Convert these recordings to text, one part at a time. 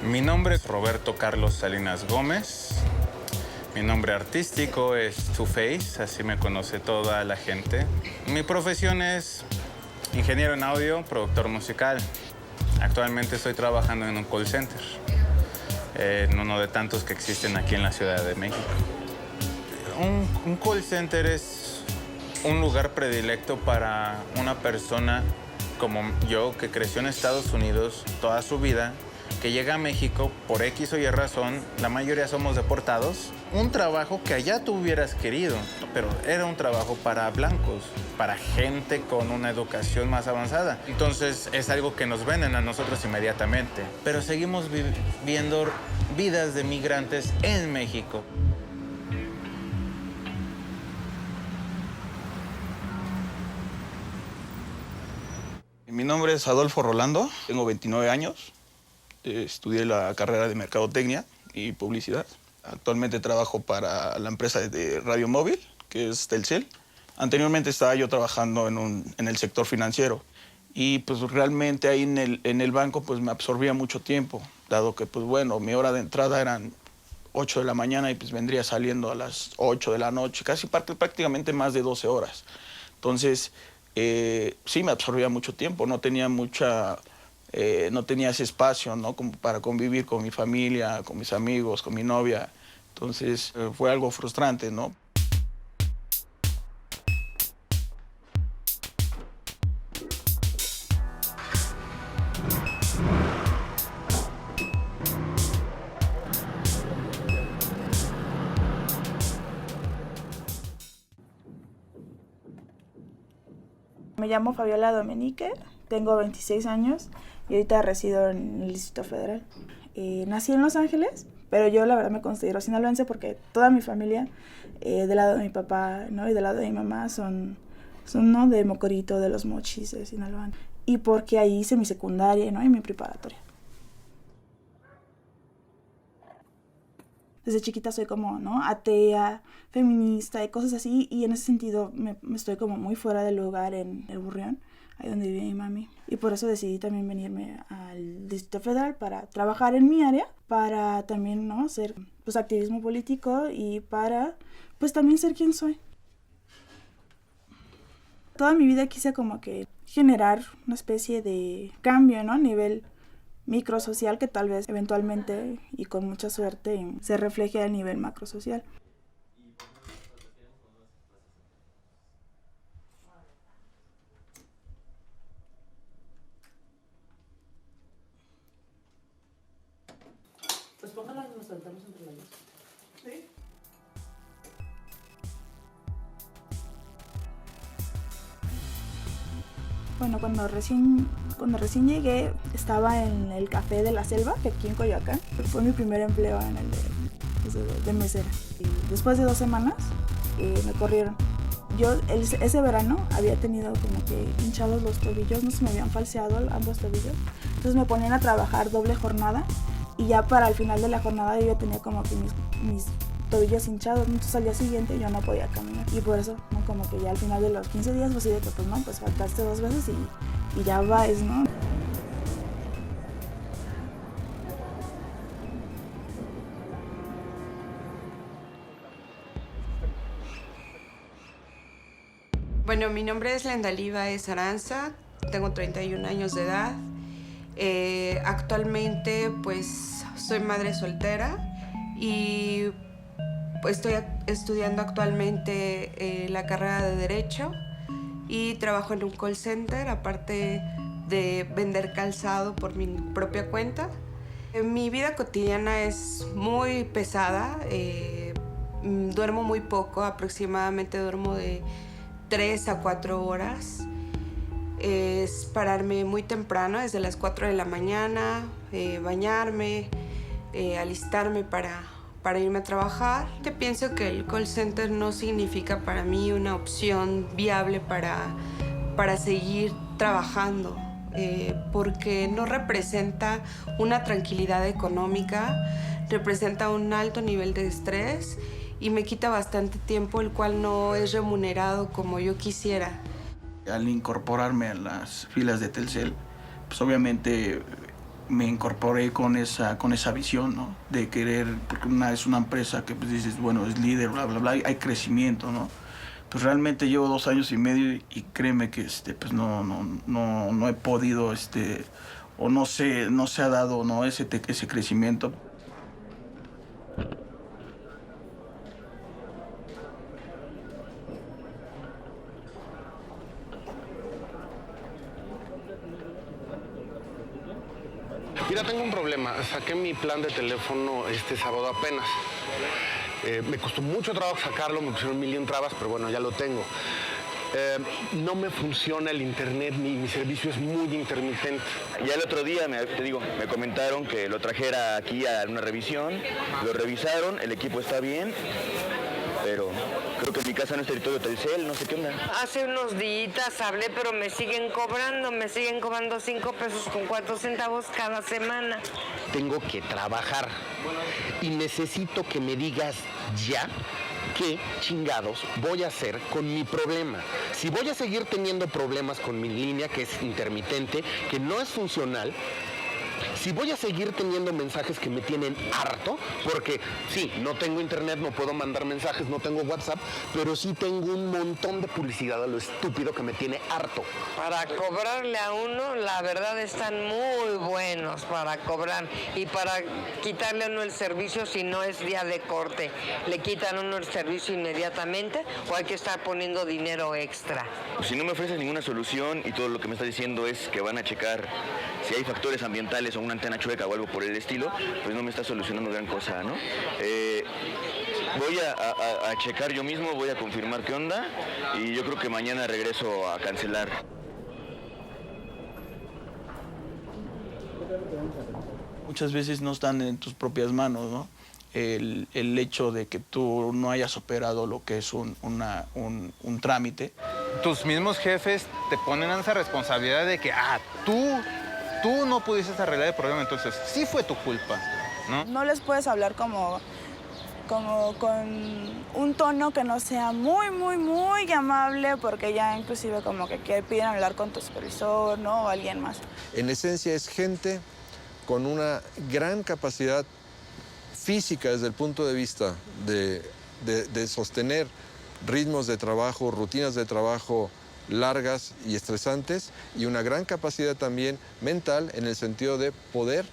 Mi nombre es Roberto Carlos Salinas Gómez. Mi nombre artístico es Two Face, así me conoce toda la gente. Mi profesión es ingeniero en audio, productor musical. Actualmente estoy trabajando en un call center, en uno de tantos que existen aquí en la Ciudad de México. Un call center es un lugar predilecto para una persona como yo, que creció en Estados Unidos toda su vida, que llega a México por X o Y razón, la mayoría somos deportados. Un trabajo que allá tú hubieras querido, pero era un trabajo para blancos, para gente con una educación más avanzada. Entonces es algo que nos venden a nosotros inmediatamente. Pero seguimos viviendo vidas de migrantes en México. Mi nombre es Adolfo Rolando, tengo 29 años, estudié la carrera de Mercadotecnia y Publicidad. Actualmente trabajo para la empresa de radio móvil, que es Telcel. Anteriormente estaba yo trabajando en el sector financiero y pues realmente ahí en el banco pues me absorbía mucho tiempo, dado que pues bueno, mi hora de entrada eran 8 de la mañana y pues vendría saliendo a las 8 de la noche, casi prácticamente más de 12 horas. Entonces, sí me absorbía mucho tiempo, no tenía ese espacio, ¿no? Como para convivir con mi familia, con mis amigos, con mi novia. Entonces fue algo frustrante, ¿no? Me llamo Fabiola Domenique, tengo 26 años y ahorita resido en el Distrito Federal. Nací en Los Ángeles, pero yo la verdad me considero sinaloense porque toda mi familia, del lado de mi papá, ¿no? Y del lado de mi mamá son ¿no? de Mocorito, de Los Mochis, de Sinaloa. Y porque ahí hice mi secundaria, ¿no? Y mi preparatoria. Desde chiquita soy como, ¿no? Atea, feminista y cosas así. Y en ese sentido me estoy como muy fuera del lugar en el Burrión, ahí donde vive mi mami. Y por eso decidí también venirme al Distrito Federal para trabajar en mi área, para también, ¿no? Hacer pues, activismo político y para pues también ser quien soy. Toda mi vida quise como que generar una especie de cambio, ¿no? A nivel microsocial que tal vez eventualmente y con mucha suerte se refleje a nivel macrosocial. Pues póngala y nos sentamos entre las dos. ¿Sí? Bueno, cuando recién llegué, estaba en el Café de la Selva, que aquí en Coyoacán. Fue mi primer empleo en el de mesera. Y después de 2 semanas, me corrieron. Yo ese verano había tenido como que hinchados los tobillos, no se me habían falseado ambos tobillos. Entonces me ponían a trabajar doble jornada y ya para el final de la jornada yo ya tenía como que mis tobillos hinchados, entonces al día siguiente yo no podía caminar y por eso, ¿no? Como que ya al final de los 15 días pues sí de que pues no, pues faltaste 2 veces y ya vas, ¿no? Bueno, mi nombre es Lendalí Baez Aranza, tengo 31 años de edad. Actualmente pues soy madre soltera y pues estoy estudiando actualmente la carrera de Derecho y trabajo en un call center, aparte de vender calzado por mi propia cuenta. Mi vida cotidiana es muy pesada, duermo muy poco, aproximadamente duermo de 3 a 4 horas. Es pararme muy temprano, desde las 4 de la mañana, bañarme, alistarme para irme a trabajar. Yo pienso que el call center no significa para mí una opción viable para seguir trabajando, porque no representa una tranquilidad económica, representa un alto nivel de estrés y me quita bastante tiempo, el cual no es remunerado como yo quisiera. Al incorporarme a las filas de Telcel, pues obviamente me incorporé con esa visión, ¿no? De querer, porque es una empresa que pues dices, bueno, es líder, bla, bla, bla, hay crecimiento, ¿no? Pues realmente llevo 2 años y medio y créeme que pues no he podido, o no se ha dado, ¿no? ese crecimiento. Mira, tengo un problema. Saqué mi plan de teléfono este sábado apenas. Me costó mucho trabajo sacarlo, me pusieron 1000 trabas, pero bueno, ya lo tengo. No me funciona el internet, mi servicio es muy intermitente. Ya el otro día, me comentaron que lo trajera aquí a una revisión, lo revisaron, el equipo está bien, pero creo que en mi casa no es territorio Telcel, no sé qué onda. Hace unos días hablé, pero me siguen cobrando 5 pesos con 4 centavos cada semana. Tengo que trabajar y necesito que me digas ya qué chingados voy a hacer con mi problema. Si voy a seguir teniendo problemas con mi línea, que es intermitente, que no es funcional, si voy a seguir teniendo mensajes que me tienen harto, porque sí, no tengo internet, no puedo mandar mensajes, no tengo WhatsApp, pero sí tengo un montón de publicidad a lo estúpido que me tiene harto. Para cobrarle a uno, la verdad están muy buenos para cobrar y para quitarle a uno el servicio si no es día de corte. Le quitan a uno el servicio inmediatamente o hay que estar poniendo dinero extra. Si no me ofreces ninguna solución y todo lo que me estás diciendo es que van a checar si hay factores ambientales o una antena chueca o algo por el estilo, pues no me está solucionando gran cosa, ¿no? Voy a checar yo mismo, voy a confirmar qué onda y yo creo que mañana regreso a cancelar. Muchas veces no están en tus propias manos, ¿no? El hecho de que tú no hayas operado lo que es un trámite. Tus mismos jefes te ponen esa responsabilidad de que, tú no pudiste arreglar el problema, entonces sí fue tu culpa, ¿no? No les puedes hablar como con un tono que no sea muy, muy, muy amable, porque ya inclusive como que piden hablar con tu supervisor, ¿no? O alguien más. En esencia es gente con una gran capacidad física desde el punto de vista de sostener ritmos de trabajo, rutinas de trabajo largas y estresantes, y una gran capacidad también mental en el sentido de poder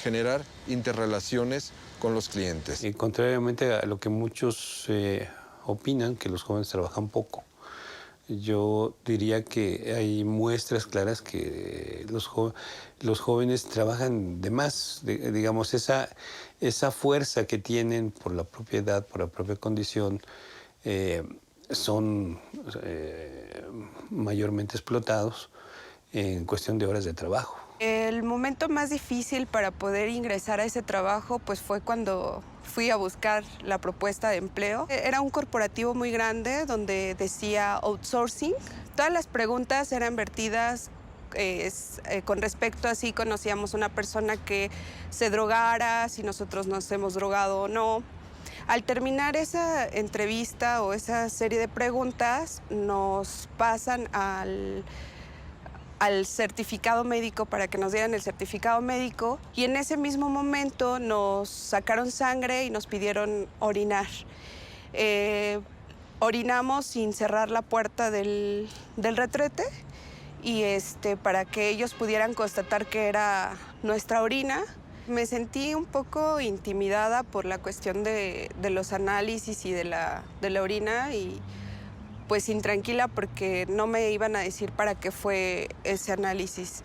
generar interrelaciones con los clientes. Y contrariamente a lo que muchos opinan, que los jóvenes trabajan poco, yo diría que hay muestras claras que los jóvenes trabajan de más. Digamos, esa fuerza que tienen por la propia edad, por la propia condición, son mayormente explotados en cuestión de horas de trabajo. El momento más difícil para poder ingresar a ese trabajo pues fue cuando fui a buscar la propuesta de empleo. Era un corporativo muy grande donde decía outsourcing. Todas las preguntas eran vertidas con respecto a si conocíamos una persona que se drogara, si nosotros nos hemos drogado o no. Al terminar esa entrevista o esa serie de preguntas, nos pasan al certificado médico para que nos dieran el certificado médico, y en ese mismo momento nos sacaron sangre y nos pidieron orinar. Orinamos sin cerrar la puerta del retrete y para que ellos pudieran constatar que era nuestra orina. Me sentí un poco intimidada por la cuestión de los análisis y de la orina, y pues intranquila porque no me iban a decir para qué fue ese análisis.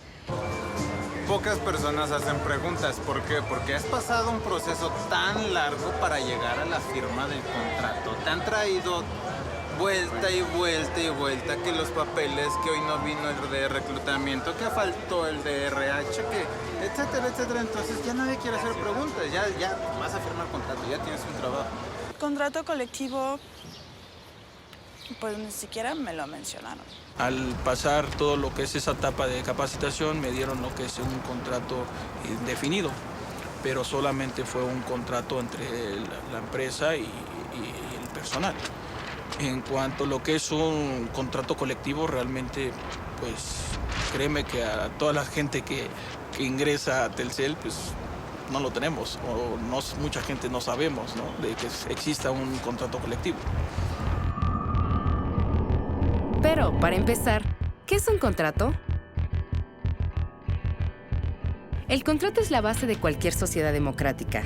Pocas personas hacen preguntas. ¿Por qué? Porque has pasado un proceso tan largo para llegar a la firma del contrato. Te han traído vuelta y vuelta y vuelta, que los papeles, que hoy no vino el de reclutamiento, que faltó el de RH, que etcétera, etcétera. Entonces ya nadie quiere hacer preguntas, ya vas a firmar contrato, ya tienes un trabajo. Contrato colectivo, pues ni siquiera me lo mencionaron. Al pasar todo lo que es esa etapa de capacitación, me dieron lo que es un contrato indefinido, pero solamente fue un contrato entre la empresa y el personal. En cuanto a lo que es un contrato colectivo, realmente, pues, créeme que a toda la gente que ingresa a Telcel, pues, no lo tenemos, o no, mucha gente no sabemos, ¿no?, de que exista un contrato colectivo. Pero, para empezar, ¿qué es un contrato? El contrato es la base de cualquier sociedad democrática.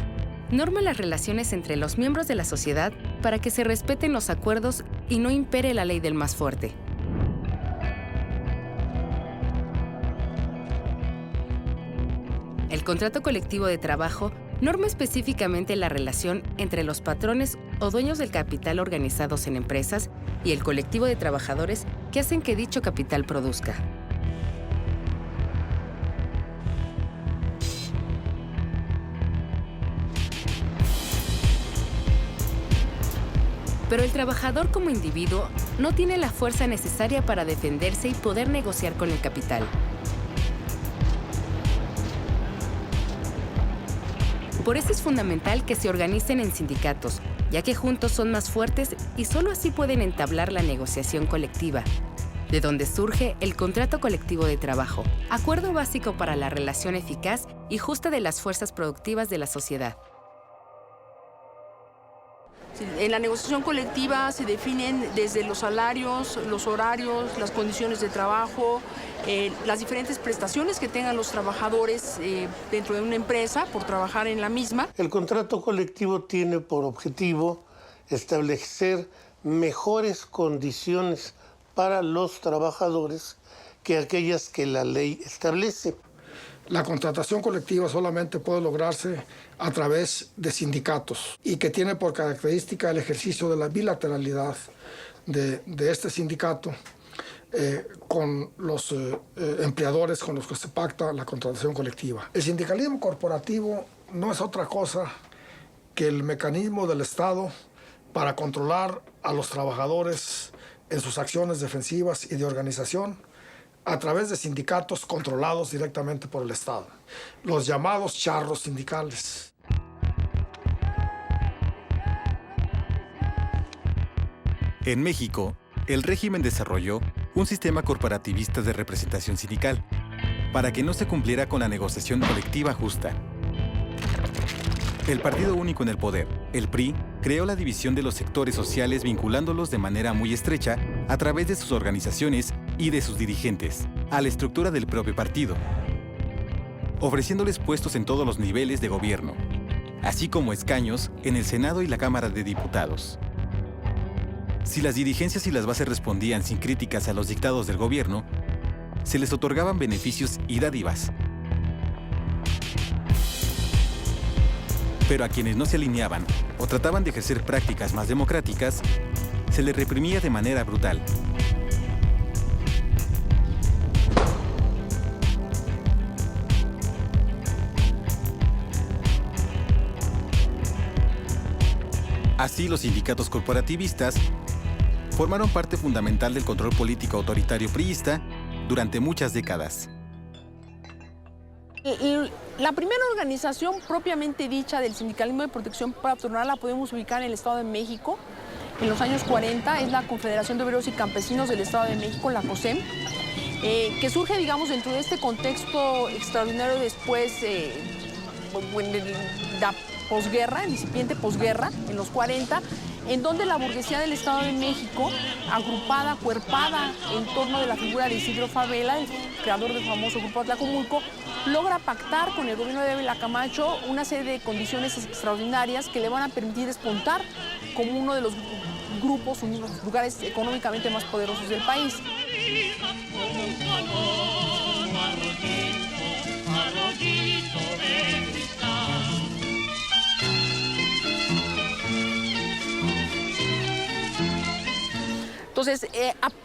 Norma las relaciones entre los miembros de la sociedad para que se respeten los acuerdos y no impere la ley del más fuerte. El contrato colectivo de trabajo norma específicamente la relación entre los patrones o dueños del capital organizados en empresas y el colectivo de trabajadores que hacen que dicho capital produzca. Pero el trabajador como individuo no tiene la fuerza necesaria para defenderse y poder negociar con el capital. Por eso es fundamental que se organicen en sindicatos, ya que juntos son más fuertes y solo así pueden entablar la negociación colectiva, de donde surge el contrato colectivo de trabajo, acuerdo básico para la relación eficaz y justa de las fuerzas productivas de la sociedad. En la negociación colectiva se definen desde los salarios, los horarios, las condiciones de trabajo, las diferentes prestaciones que tengan los trabajadores dentro de una empresa por trabajar en la misma. El contrato colectivo tiene por objetivo establecer mejores condiciones para los trabajadores que aquellas que la ley establece. La contratación colectiva solamente puede lograrse a través de sindicatos y que tiene por característica el ejercicio de la bilateralidad de este sindicato con los empleadores con los que se pacta la contratación colectiva. El sindicalismo corporativo no es otra cosa que el mecanismo del Estado para controlar a los trabajadores en sus acciones defensivas y de organización a través de sindicatos controlados directamente por el Estado, los llamados charros sindicales. En México, el régimen desarrolló un sistema corporativista de representación sindical para que no se cumpliera con la negociación colectiva justa. El Partido Único en el Poder, el PRI, creó la división de los sectores sociales vinculándolos de manera muy estrecha a través de sus organizaciones y de sus dirigentes, a la estructura del propio partido, ofreciéndoles puestos en todos los niveles de gobierno, así como escaños en el Senado y la Cámara de Diputados. Si las dirigencias y las bases respondían sin críticas a los dictados del gobierno, se les otorgaban beneficios y dádivas. Pero a quienes no se alineaban o trataban de ejercer prácticas más democráticas, se les reprimía de manera brutal. Así, los sindicatos corporativistas formaron parte fundamental del control político autoritario priista durante muchas décadas. La primera organización propiamente dicha del sindicalismo de protección patronal la podemos ubicar en el Estado de México. En los años 40 es la Confederación de Obreros y Campesinos del Estado de México, la COSEM, que surge, digamos, dentro de este contexto extraordinario después de la posguerra, incipiente posguerra, en los 40, en donde la burguesía del Estado de México, agrupada, cuerpada en torno de la figura de Isidro Fabela, el creador del famoso Grupo Atlacomulco, logra pactar con el gobierno de Ávila Camacho una serie de condiciones extraordinarias que le van a permitir despuntar como uno de los grupos, uno de los lugares económicamente más poderosos del país. Entonces,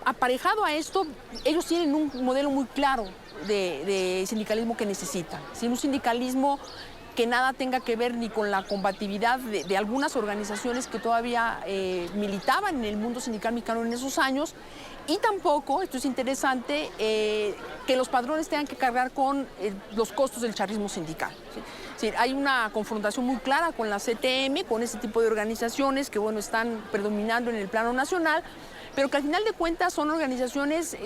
aparejado a esto, ellos tienen un modelo muy claro de sindicalismo que necesitan. Un sindicalismo que nada tenga que ver ni con la combatividad de algunas organizaciones que todavía militaban en el mundo sindical mexicano en esos años, y tampoco, esto es interesante, que los patrones tengan que cargar con los costos del charrismo sindical, ¿sí? Es decir, hay una confrontación muy clara con la CTM, con ese tipo de organizaciones que, bueno, están predominando en el plano nacional, pero que al final de cuentas son organizaciones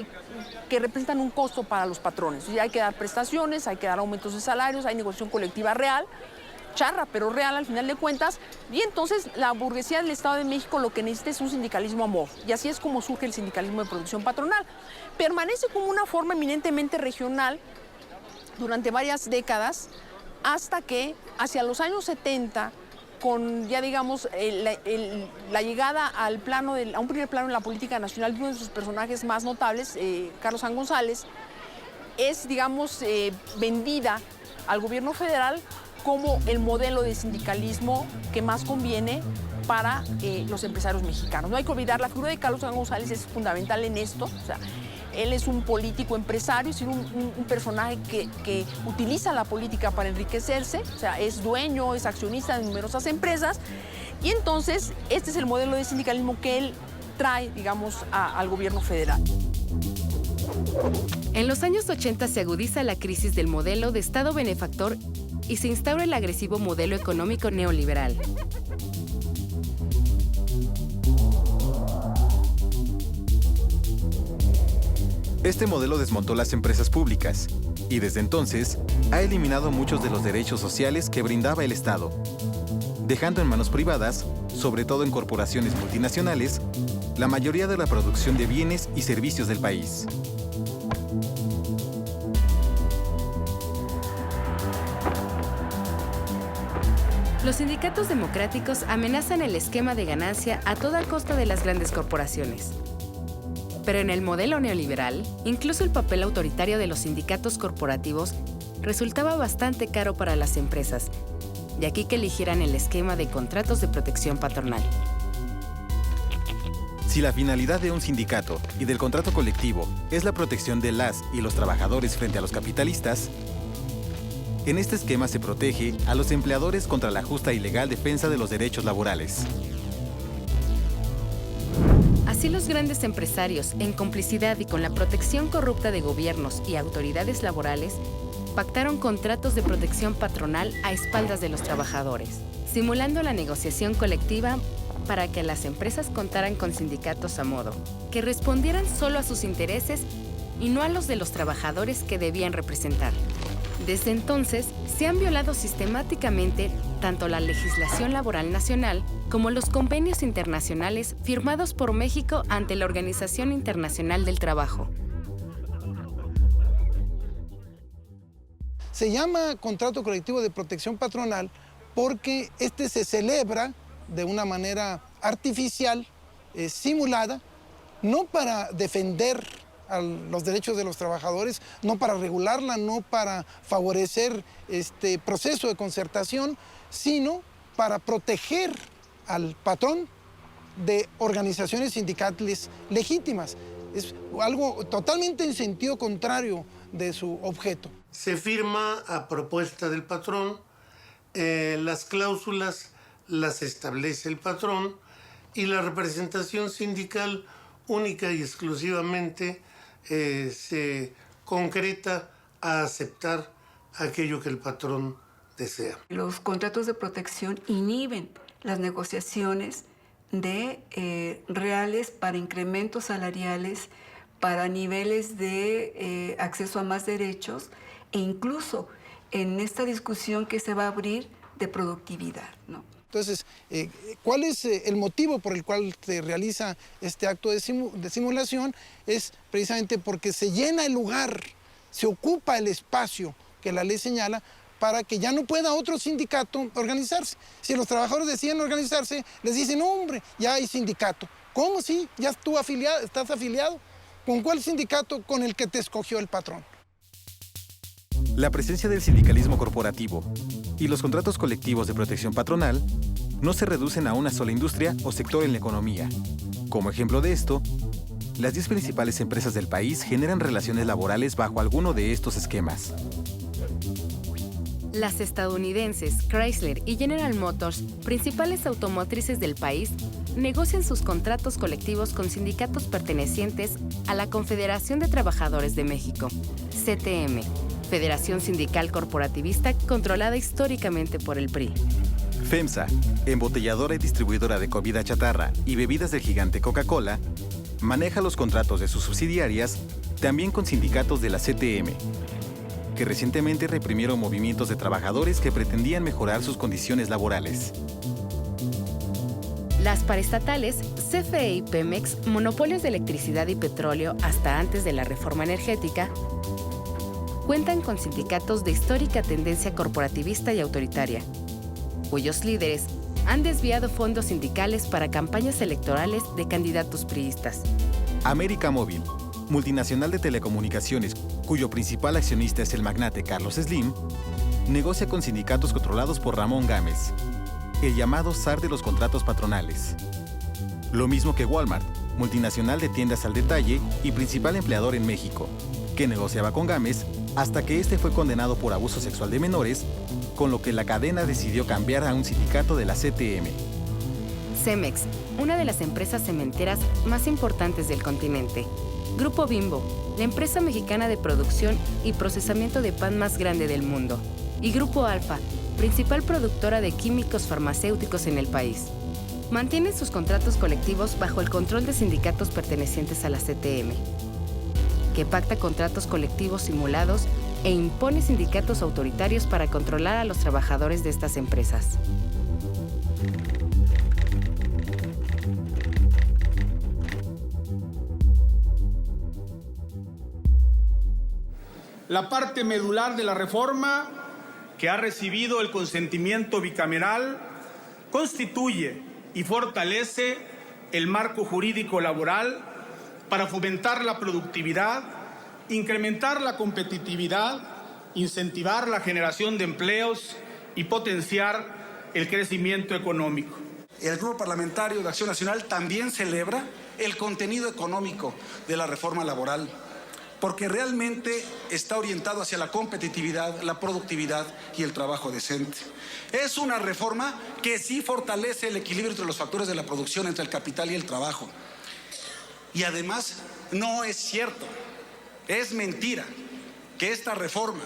que representan un costo para los patrones. Y hay que dar prestaciones, hay que dar aumentos de salarios, hay negociación colectiva real, charra, pero real al final de cuentas, y entonces la burguesía del Estado de México lo que necesita es un sindicalismo amor, y así es como surge el sindicalismo de producción patronal. Permanece como una forma eminentemente regional durante varias décadas, hasta que hacia los años 70, con ya digamos la llegada al plano a un primer plano en la política nacional de uno de sus personajes más notables, Carlos San González, es digamos vendida al gobierno federal como el modelo de sindicalismo que más conviene para los empresarios mexicanos. No hay que olvidar, la figura de Carlos San González es fundamental en esto. O sea, él es un político empresario, es un personaje que utiliza la política para enriquecerse, o sea, es dueño, es accionista de numerosas empresas, y entonces este es el modelo de sindicalismo que él trae, digamos, al gobierno federal. En los años 80 se agudiza la crisis del modelo de Estado benefactor y se instaura el agresivo modelo económico neoliberal. Este modelo desmontó las empresas públicas y desde entonces ha eliminado muchos de los derechos sociales que brindaba el Estado, dejando en manos privadas, sobre todo en corporaciones multinacionales, la mayoría de la producción de bienes y servicios del país. Los sindicatos democráticos amenazan el esquema de ganancia a toda costa de las grandes corporaciones. Pero en el modelo neoliberal, incluso el papel autoritario de los sindicatos corporativos resultaba bastante caro para las empresas, de aquí que eligieran el esquema de contratos de protección patronal. Si la finalidad de un sindicato y del contrato colectivo es la protección de las y los trabajadores frente a los capitalistas, en este esquema se protege a los empleadores contra la justa y legal defensa de los derechos laborales. Así los grandes empresarios, en complicidad y con la protección corrupta de gobiernos y autoridades laborales, pactaron contratos de protección patronal a espaldas de los trabajadores, simulando la negociación colectiva para que las empresas contaran con sindicatos a modo, que respondieran solo a sus intereses y no a los de los trabajadores que debían representar. Desde entonces, se han violado sistemáticamente tanto la legislación laboral nacional como los convenios internacionales firmados por México ante la Organización Internacional del Trabajo. Se llama contrato colectivo de protección patronal porque este se celebra de una manera artificial, simulada, no para defender a los derechos de los trabajadores, no para regularla, no para favorecer este proceso de concertación, sino para proteger al patrón de organizaciones sindicales legítimas. Es algo totalmente en sentido contrario de su objeto. Se firma a propuesta del patrón, las cláusulas las establece el patrón y la representación sindical única y exclusivamente se concreta a aceptar aquello que el patrón desea. Los contratos de protección inhiben las negociaciones de reales para incrementos salariales, para niveles de acceso a más derechos e incluso en esta discusión que se va a abrir de productividad, ¿no? Entonces, ¿cuál es el motivo por el cual se realiza este acto de simulación? Es precisamente porque se llena el lugar, se ocupa el espacio que la ley señala para que ya no pueda otro sindicato organizarse. Si los trabajadores deciden organizarse, les dicen, no, hombre, ya hay sindicato. ¿Cómo sí? Ya estás afiliado. ¿Con cuál sindicato? Con el que te escogió el patrón. La presencia del sindicalismo corporativo y los contratos colectivos de protección patronal no se reducen a una sola industria o sector en la economía. Como ejemplo de esto, las 10 principales empresas del país generan relaciones laborales bajo alguno de estos esquemas. Las estadounidenses Chrysler y General Motors, principales automotrices del país, negocian sus contratos colectivos con sindicatos pertenecientes a la Confederación de Trabajadores de México, CTM, Federación Sindical Corporativista controlada históricamente por el PRI. FEMSA, embotelladora y distribuidora de comida chatarra y bebidas del gigante Coca-Cola, maneja los contratos de sus subsidiarias también con sindicatos de la CTM, que recientemente reprimieron movimientos de trabajadores que pretendían mejorar sus condiciones laborales. Las paraestatales, CFE y Pemex, monopolios de electricidad y petróleo hasta antes de la reforma energética, cuentan con sindicatos de histórica tendencia corporativista y autoritaria, cuyos líderes han desviado fondos sindicales para campañas electorales de candidatos priistas. América Móvil, multinacional de telecomunicaciones, cuyo principal accionista es el magnate Carlos Slim, negocia con sindicatos controlados por Ramón Gámez, el llamado zar de los contratos patronales. Lo mismo que Walmart, multinacional de tiendas al detalle y principal empleador en México, que negociaba con Gámez hasta que este fue condenado por abuso sexual de menores, con lo que la cadena decidió cambiar a un sindicato de la CTM. Cemex, una de las empresas cementeras más importantes del continente. Grupo Bimbo, la empresa mexicana de producción y procesamiento de pan más grande del mundo. Y Grupo Alfa, principal productora de químicos farmacéuticos en el país. Mantienen sus contratos colectivos bajo el control de sindicatos pertenecientes a la CTM, que pacta contratos colectivos simulados e impone sindicatos autoritarios para controlar a los trabajadores de estas empresas. La parte medular de la reforma, que ha recibido el consentimiento bicameral, constituye y fortalece el marco jurídico laboral para fomentar la productividad, incrementar la competitividad, incentivar la generación de empleos y potenciar el crecimiento económico. El Grupo Parlamentario de Acción Nacional también celebra el contenido económico de la reforma laboral, porque realmente está orientado hacia la competitividad, la productividad y el trabajo decente. Es una reforma que sí fortalece el equilibrio entre los factores de la producción, entre el capital y el trabajo. Y además, no es cierto, es mentira que esta reforma,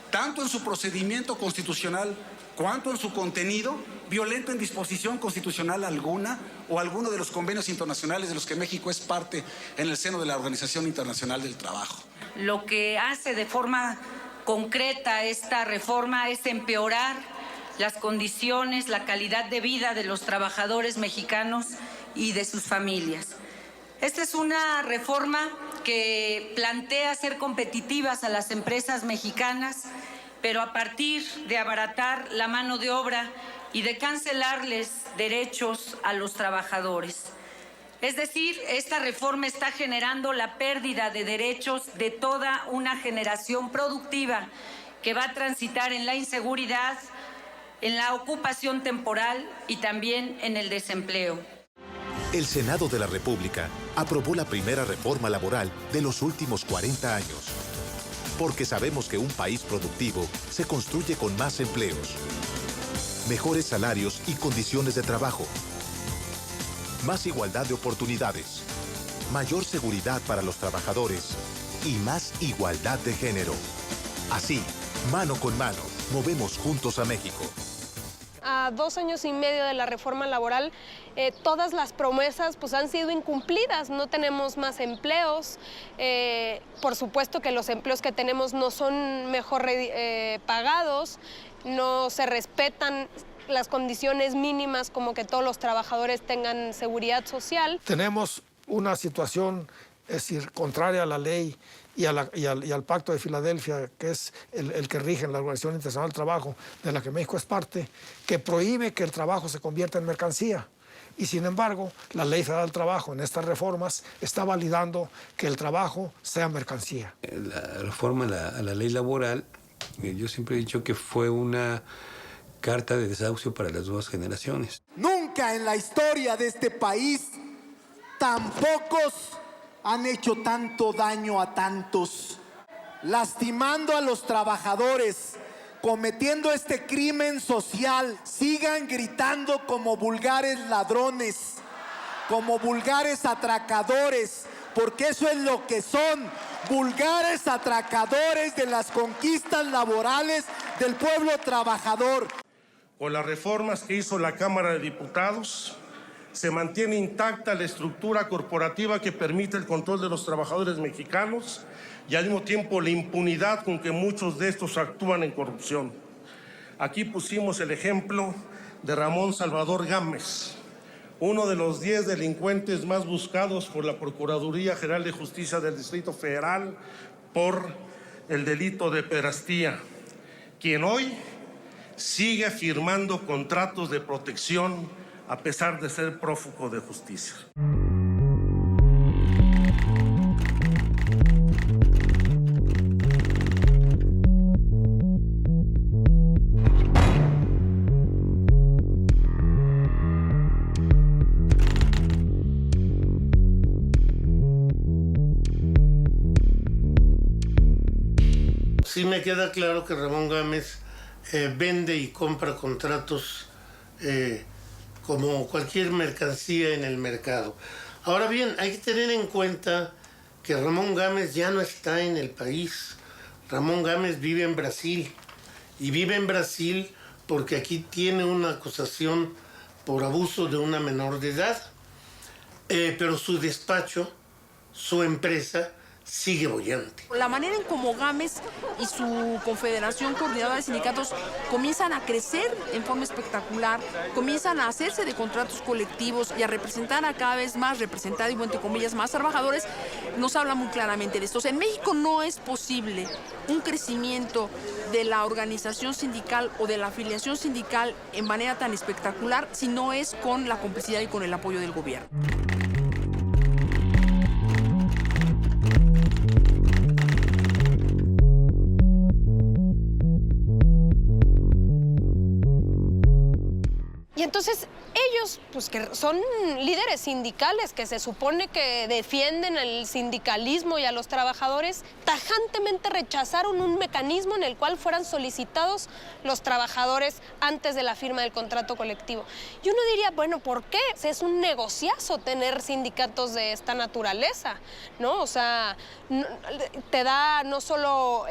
tanto en su procedimiento constitucional cuanto en su contenido, violenta en disposición constitucional alguna o alguno de los convenios internacionales de los que México es parte en el seno de la Organización Internacional del Trabajo. Lo que hace de forma concreta esta reforma es empeorar las condiciones, la calidad de vida de los trabajadores mexicanos y de sus familias. Esta es una reforma que plantea ser competitivas a las empresas mexicanas, pero a partir de abaratar la mano de obra y de cancelarles derechos a los trabajadores. Es decir, esta reforma está generando la pérdida de derechos de toda una generación productiva que va a transitar en la inseguridad, en la ocupación temporal y también en el desempleo. El Senado de la República aprobó la primera reforma laboral de los últimos 40 años. Porque sabemos que un país productivo se construye con más empleos, mejores salarios y condiciones de trabajo, más igualdad de oportunidades, mayor seguridad para los trabajadores y más igualdad de género. Así, mano con mano, movemos juntos a México. A 2 años y medio de la reforma laboral, todas las promesas pues, han sido incumplidas. No tenemos más empleos. Por supuesto que los empleos que tenemos no son mejor pagados, no se respetan las condiciones mínimas como que todos los trabajadores tengan seguridad social. Tenemos una situación, es decir, contraria a la ley y al Pacto de Filadelfia, que es el que rige en la Organización Internacional del Trabajo, de la que México es parte, que prohíbe que el trabajo se convierta en mercancía. Y sin embargo, la Ley Federal del Trabajo en estas reformas está validando que el trabajo sea mercancía. La reforma a la ley laboral, yo siempre he dicho que fue una carta de desahucio para las nuevas generaciones. Nunca en la historia de este país tan pocos han hecho tanto daño a tantos, lastimando a los trabajadores, cometiendo este crimen social sigan gritando como vulgares ladrones, como vulgares atracadores, porque eso es lo que son, vulgares atracadores de las conquistas laborales del pueblo trabajador. Con las reformas que hizo la Cámara de Diputados, se mantiene intacta la estructura corporativa que permite el control de los trabajadores mexicanos y al mismo tiempo la impunidad con que muchos de estos actúan en corrupción. Aquí pusimos el ejemplo de Ramón Salvador Gámez, uno de los 10 delincuentes más buscados por la Procuraduría General de Justicia del Distrito Federal por el delito de pederastía, quien hoy sigue firmando contratos de protección a pesar de ser prófugo de justicia. Sí me queda claro que Ramón Gámez vende y compra contratos como cualquier mercancía en el mercado. Ahora bien, hay que tener en cuenta que Ramón Gámez ya no está en el país. Ramón Gámez vive en Brasil, y vive en Brasil porque aquí tiene una acusación por abuso de una menor de edad. Pero su despacho, su empresa, sigue bollante. La manera en cómo Gámez y su Confederación Coordinadora de Sindicatos comienzan a crecer en forma espectacular, comienzan a hacerse de contratos colectivos y a representar a cada vez más, representar, digo, entre comillas, más trabajadores, nos habla muy claramente de esto. O sea, en México no es posible un crecimiento de la organización sindical o de la afiliación sindical en manera tan espectacular si no es con la complicidad y con el apoyo del gobierno. Y entonces ellos, pues que son líderes sindicales que se supone que defienden el sindicalismo y a los trabajadores, tajantemente rechazaron un mecanismo en el cual fueran solicitados los trabajadores antes de la firma del contrato colectivo. Y uno diría, bueno, ¿por qué? Es un negociazo tener sindicatos de esta naturaleza, ¿no? O sea, te da no solo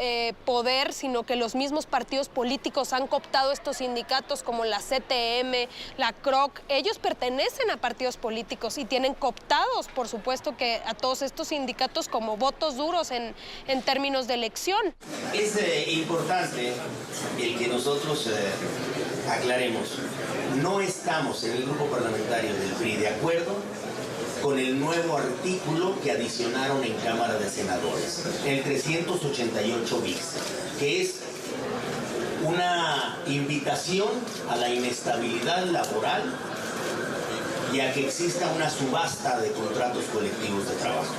poder, sino que los mismos partidos políticos han cooptado estos sindicatos como la CTM, la CROC. Ellos pertenecen a partidos políticos y tienen cooptados, por supuesto, que a todos estos sindicatos como votos duros en términos de elección. Es importante el que nosotros aclaremos. No estamos en el grupo parlamentario del PRI de acuerdo con el nuevo artículo que adicionaron en Cámara de Senadores, el 388 bis, que es una invitación a la inestabilidad laboral y a que exista una subasta de contratos colectivos de trabajo.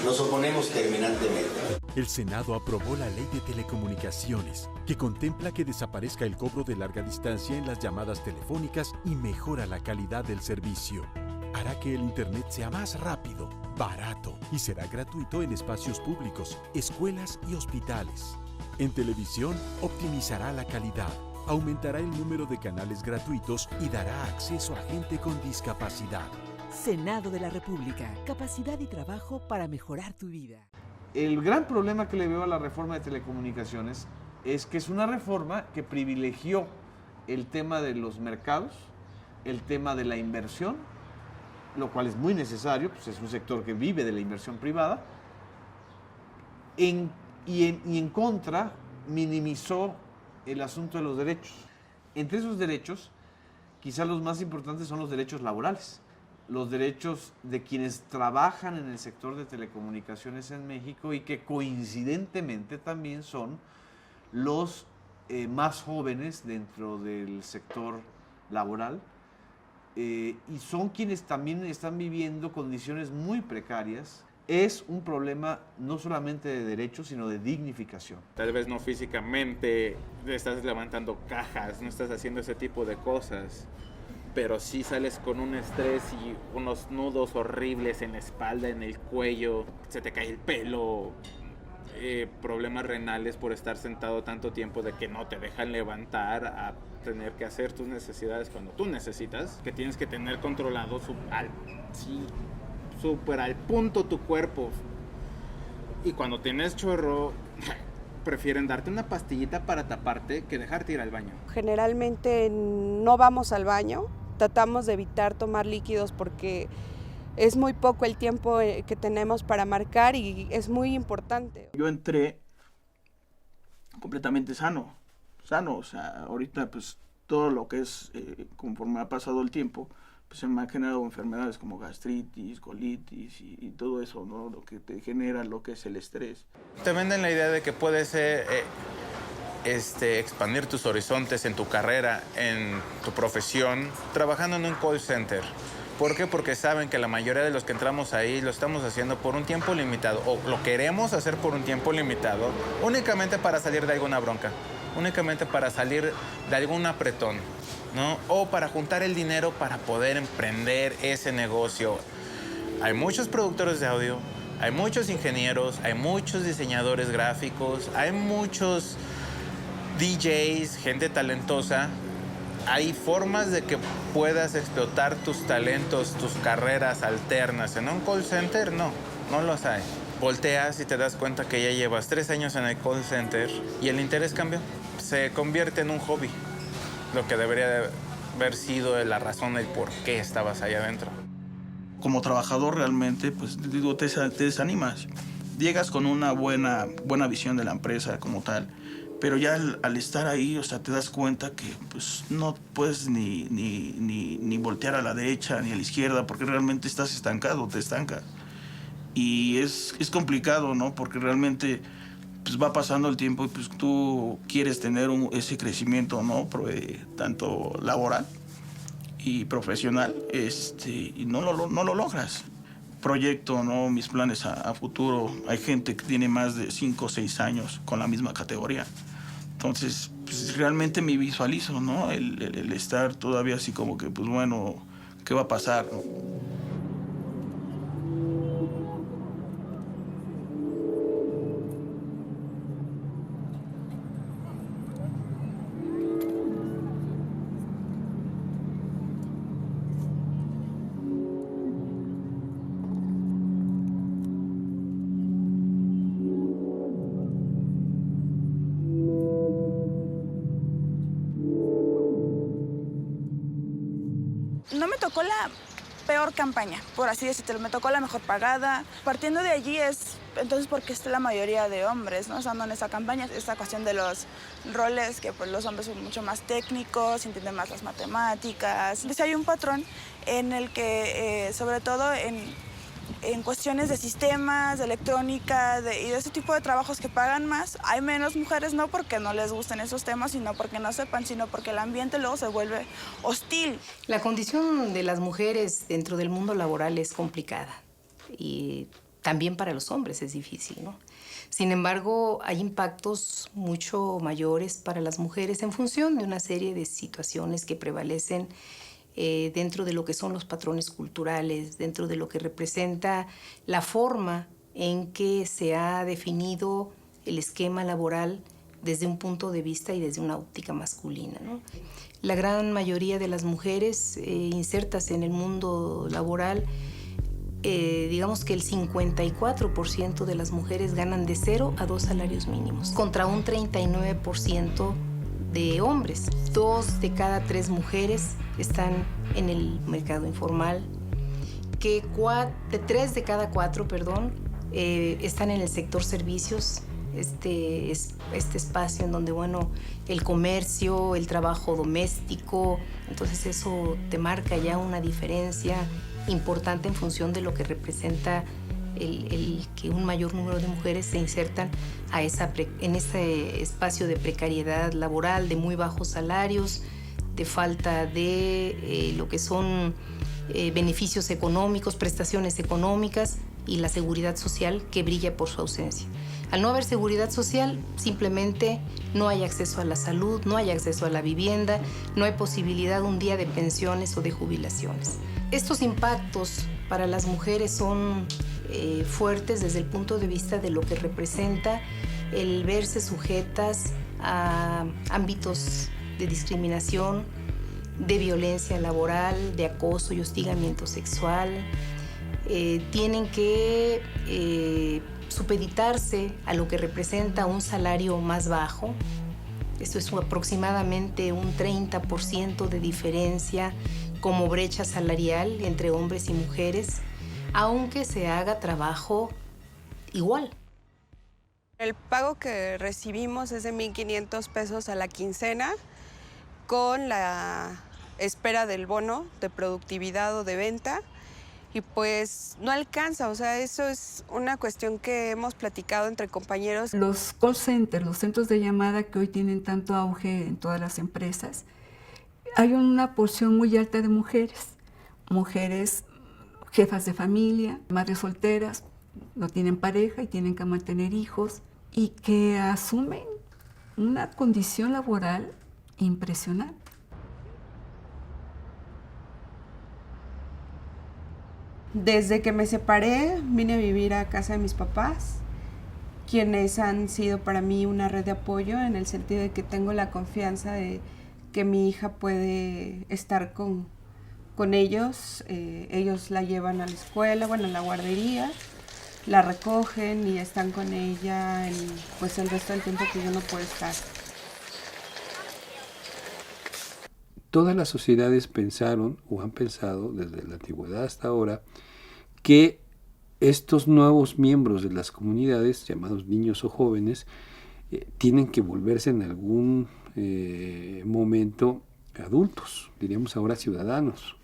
Nos oponemos terminantemente. El Senado aprobó la Ley de Telecomunicaciones, que contempla que desaparezca el cobro de larga distancia en las llamadas telefónicas y mejora la calidad del servicio. Hará que el Internet sea más rápido, barato y será gratuito en espacios públicos, escuelas y hospitales. En televisión, optimizará la calidad, aumentará el número de canales gratuitos y dará acceso a gente con discapacidad. Senado de la República. Capacidad y trabajo para mejorar tu vida. El gran problema que le veo a la reforma de telecomunicaciones es que es una reforma que privilegió el tema de los mercados, el tema de la inversión, lo cual es muy necesario, pues es un sector que vive de la inversión privada, y en contra minimizó el asunto de los derechos. Entre esos derechos, quizás los más importantes son los derechos laborales, los derechos de quienes trabajan en el sector de telecomunicaciones en México y que coincidentemente también son los más jóvenes dentro del sector laboral, y son quienes también están viviendo condiciones muy precarias. Es un problema no solamente de derechos, sino de dignificación. Tal vez no físicamente estás levantando cajas, no estás haciendo ese tipo de cosas, pero sí sales con un estrés y unos nudos horribles en la espalda, en el cuello, se te cae el pelo, problemas renales por estar sentado tanto tiempo, de que no te dejan levantar a tener que hacer tus necesidades cuando tú necesitas, que tienes que tener controlado súper al punto tu cuerpo. Y cuando tienes chorro, prefieren darte una pastillita para taparte que dejarte ir al baño. Generalmente no vamos al baño, tratamos de evitar tomar líquidos porque es muy poco el tiempo que tenemos para marcar y es muy importante. Yo entré completamente sano, o sea, ahorita pues todo lo que es, conforme ha pasado el tiempo, pues se me han generado enfermedades como gastritis, colitis y todo eso, ¿no? Lo que te genera lo que es el estrés. Te venden la idea de que puedes expandir tus horizontes en tu carrera, en tu profesión, trabajando en un call center. ¿Por qué? Porque saben que la mayoría de los que entramos ahí lo estamos haciendo por un tiempo limitado, o lo queremos hacer por un tiempo limitado, únicamente para salir de alguna bronca, únicamente para salir de algún apretón, ¿no? O para juntar el dinero para poder emprender ese negocio. Hay muchos productores de audio, hay muchos ingenieros, hay muchos diseñadores gráficos, hay muchos DJs, gente talentosa. Hay formas de que puedas explotar tus talentos, tus carreras alternas. En un call center, no los hay. Volteas y te das cuenta que ya llevas 3 años en el call center y el interés cambió. Se convierte en un hobby, lo que debería de haber sido la razón del por qué estabas ahí adentro. Como trabajador realmente, pues digo, te desanimas. Llegas con una buena visión de la empresa como tal, pero ya al estar ahí, o sea, te das cuenta que pues no puedes ni voltear a la derecha ni a la izquierda, porque realmente estás estancado, te estancas. Y es complicado, ¿no? Porque realmente pues va pasando el tiempo y pues tú quieres tener ese crecimiento, ¿no? Tanto laboral y profesional, y no lo logras. Proyecto, ¿no? Mis planes a futuro. Hay gente que tiene más de 5 o 6 años con la misma categoría. Entonces, pues realmente me visualizo, ¿no? El estar todavía así como que, pues bueno, ¿qué va a pasar, no? No me tocó la peor campaña, por así decirlo, me tocó la mejor pagada. Partiendo de allí es, entonces, ¿por qué está la mayoría de hombres, ¿no? Estando en esa campaña, esta cuestión de los roles, que pues los hombres son mucho más técnicos, entienden más las matemáticas. Entonces hay un patrón en el que, sobre todo en cuestiones de sistemas, de electrónica y de ese tipo de trabajos que pagan más, hay menos mujeres, no porque no les gusten esos temas, sino porque no sepan, sino porque el ambiente luego se vuelve hostil. La condición de las mujeres dentro del mundo laboral es complicada y también para los hombres es difícil, ¿no? Sin embargo, hay impactos mucho mayores para las mujeres en función de una serie de situaciones que prevalecen dentro de lo que son los patrones culturales, dentro de lo que representa la forma en que se ha definido el esquema laboral desde un punto de vista y desde una óptica masculina, ¿no? La gran mayoría de las mujeres insertas en el mundo laboral, digamos que el 54% de las mujeres ganan de 0 a 2 salarios mínimos, contra un 39% de hombres. 2 de cada 3 mujeres están en el mercado informal, que 3 de cada 4, están en el sector servicios, este espacio en donde, bueno, el comercio, el trabajo doméstico, entonces eso te marca ya una diferencia importante en función de lo que representa el que un mayor número de mujeres se insertan en ese espacio de precariedad laboral, de muy bajos salarios, de falta de lo que son beneficios económicos, prestaciones económicas y la seguridad social que brilla por su ausencia. Al no haber seguridad social, simplemente no hay acceso a la salud, no hay acceso a la vivienda, no hay posibilidad un día de pensiones o de jubilaciones. Estos impactos para las mujeres son fuertes desde el punto de vista de lo que representa el verse sujetas a ámbitos de discriminación, de violencia laboral, de acoso y hostigamiento sexual. Tienen que supeditarse a lo que representa un salario más bajo. Esto es aproximadamente un 30% de diferencia como brecha salarial entre hombres y mujeres, aunque se haga trabajo igual. El pago que recibimos es de 1,500 pesos a la quincena, con la espera del bono de productividad o de venta, y pues no alcanza. O sea, eso es una cuestión que hemos platicado entre compañeros. Los call centers, los centros de llamada que hoy tienen tanto auge en todas las empresas, hay una porción muy alta de mujeres jefas de familia, madres solteras, no tienen pareja y tienen que mantener hijos, y que asumen una condición laboral impresionante. Desde que me separé, vine a vivir a casa de mis papás, quienes han sido para mí una red de apoyo, en el sentido de que tengo la confianza de que mi hija puede estar con ellos. Ellos la llevan a la escuela, bueno, a la guardería, la recogen y están con ella pues el resto del tiempo que yo no puedo estar. Todas las sociedades pensaron o han pensado desde la antigüedad hasta ahora que estos nuevos miembros de las comunidades, llamados niños o jóvenes, tienen que volverse en algún momento adultos, diríamos ahora ciudadanos.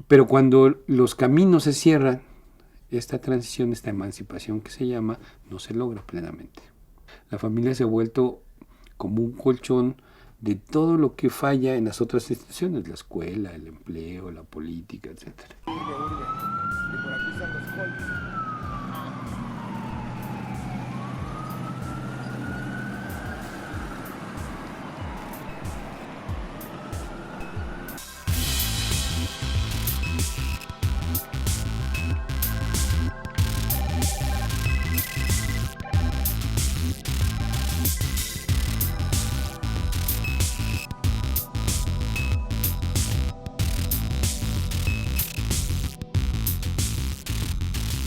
Pero cuando los caminos se cierran, esta transición, esta emancipación que se llama, no se logra plenamente. La familia se ha vuelto como un colchón de todo lo que falla en las otras instituciones, la escuela, el empleo, la política, etc.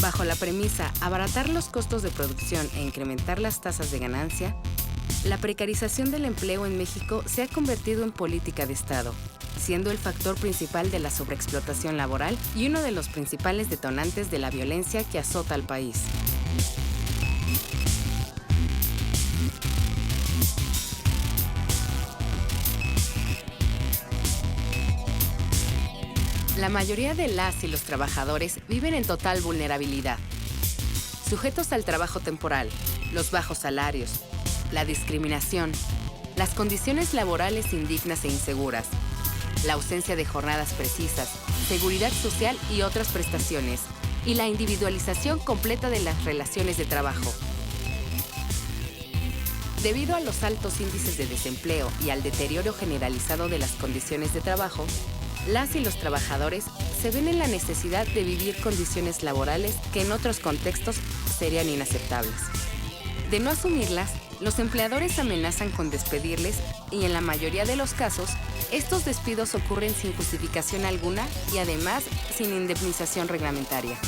Bajo la premisa abaratar los costos de producción e incrementar las tasas de ganancia, la precarización del empleo en México se ha convertido en política de Estado, siendo el factor principal de la sobreexplotación laboral y uno de los principales detonantes de la violencia que azota al país. La mayoría de las y los trabajadores viven en total vulnerabilidad, sujetos al trabajo temporal, los bajos salarios, la discriminación, las condiciones laborales indignas e inseguras, la ausencia de jornadas precisas, seguridad social y otras prestaciones, y la individualización completa de las relaciones de trabajo. Debido a los altos índices de desempleo y al deterioro generalizado de las condiciones de trabajo, las y los trabajadores se ven en la necesidad de vivir condiciones laborales que en otros contextos serían inaceptables. De no asumirlas, los empleadores amenazan con despedirles y en la mayoría de los casos, estos despidos ocurren sin justificación alguna y además sin indemnización reglamentaria.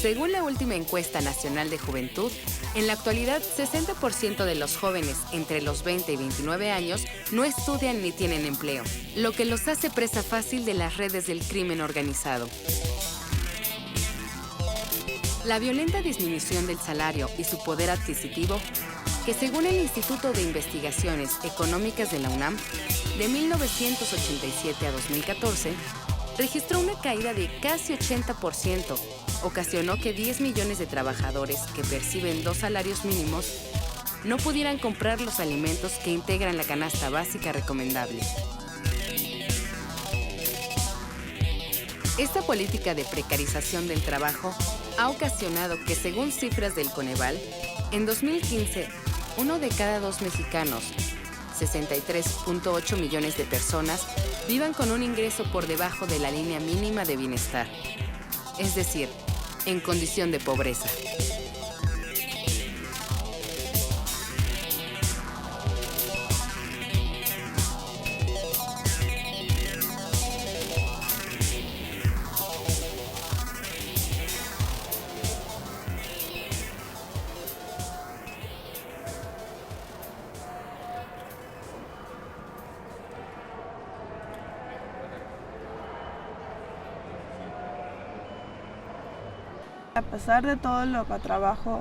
Según la última encuesta nacional de juventud, en la actualidad 60% de los jóvenes entre los 20 y 29 años no estudian ni tienen empleo, lo que los hace presa fácil de las redes del crimen organizado. La violenta disminución del salario y su poder adquisitivo, que según el Instituto de Investigaciones Económicas de la UNAM, de 1987 a 2014, registró una caída de casi 80%, ocasionó que 10 millones de trabajadores que perciben 2 salarios mínimos no pudieran comprar los alimentos que integran la canasta básica recomendable. Esta política de precarización del trabajo ha ocasionado que, según cifras del Coneval, en 2015, 1 de cada 2 mexicanos 63.8 millones de personas vivan con un ingreso por debajo de la línea mínima de bienestar, es decir, en condición de pobreza. A pesar de todo lo que trabajo,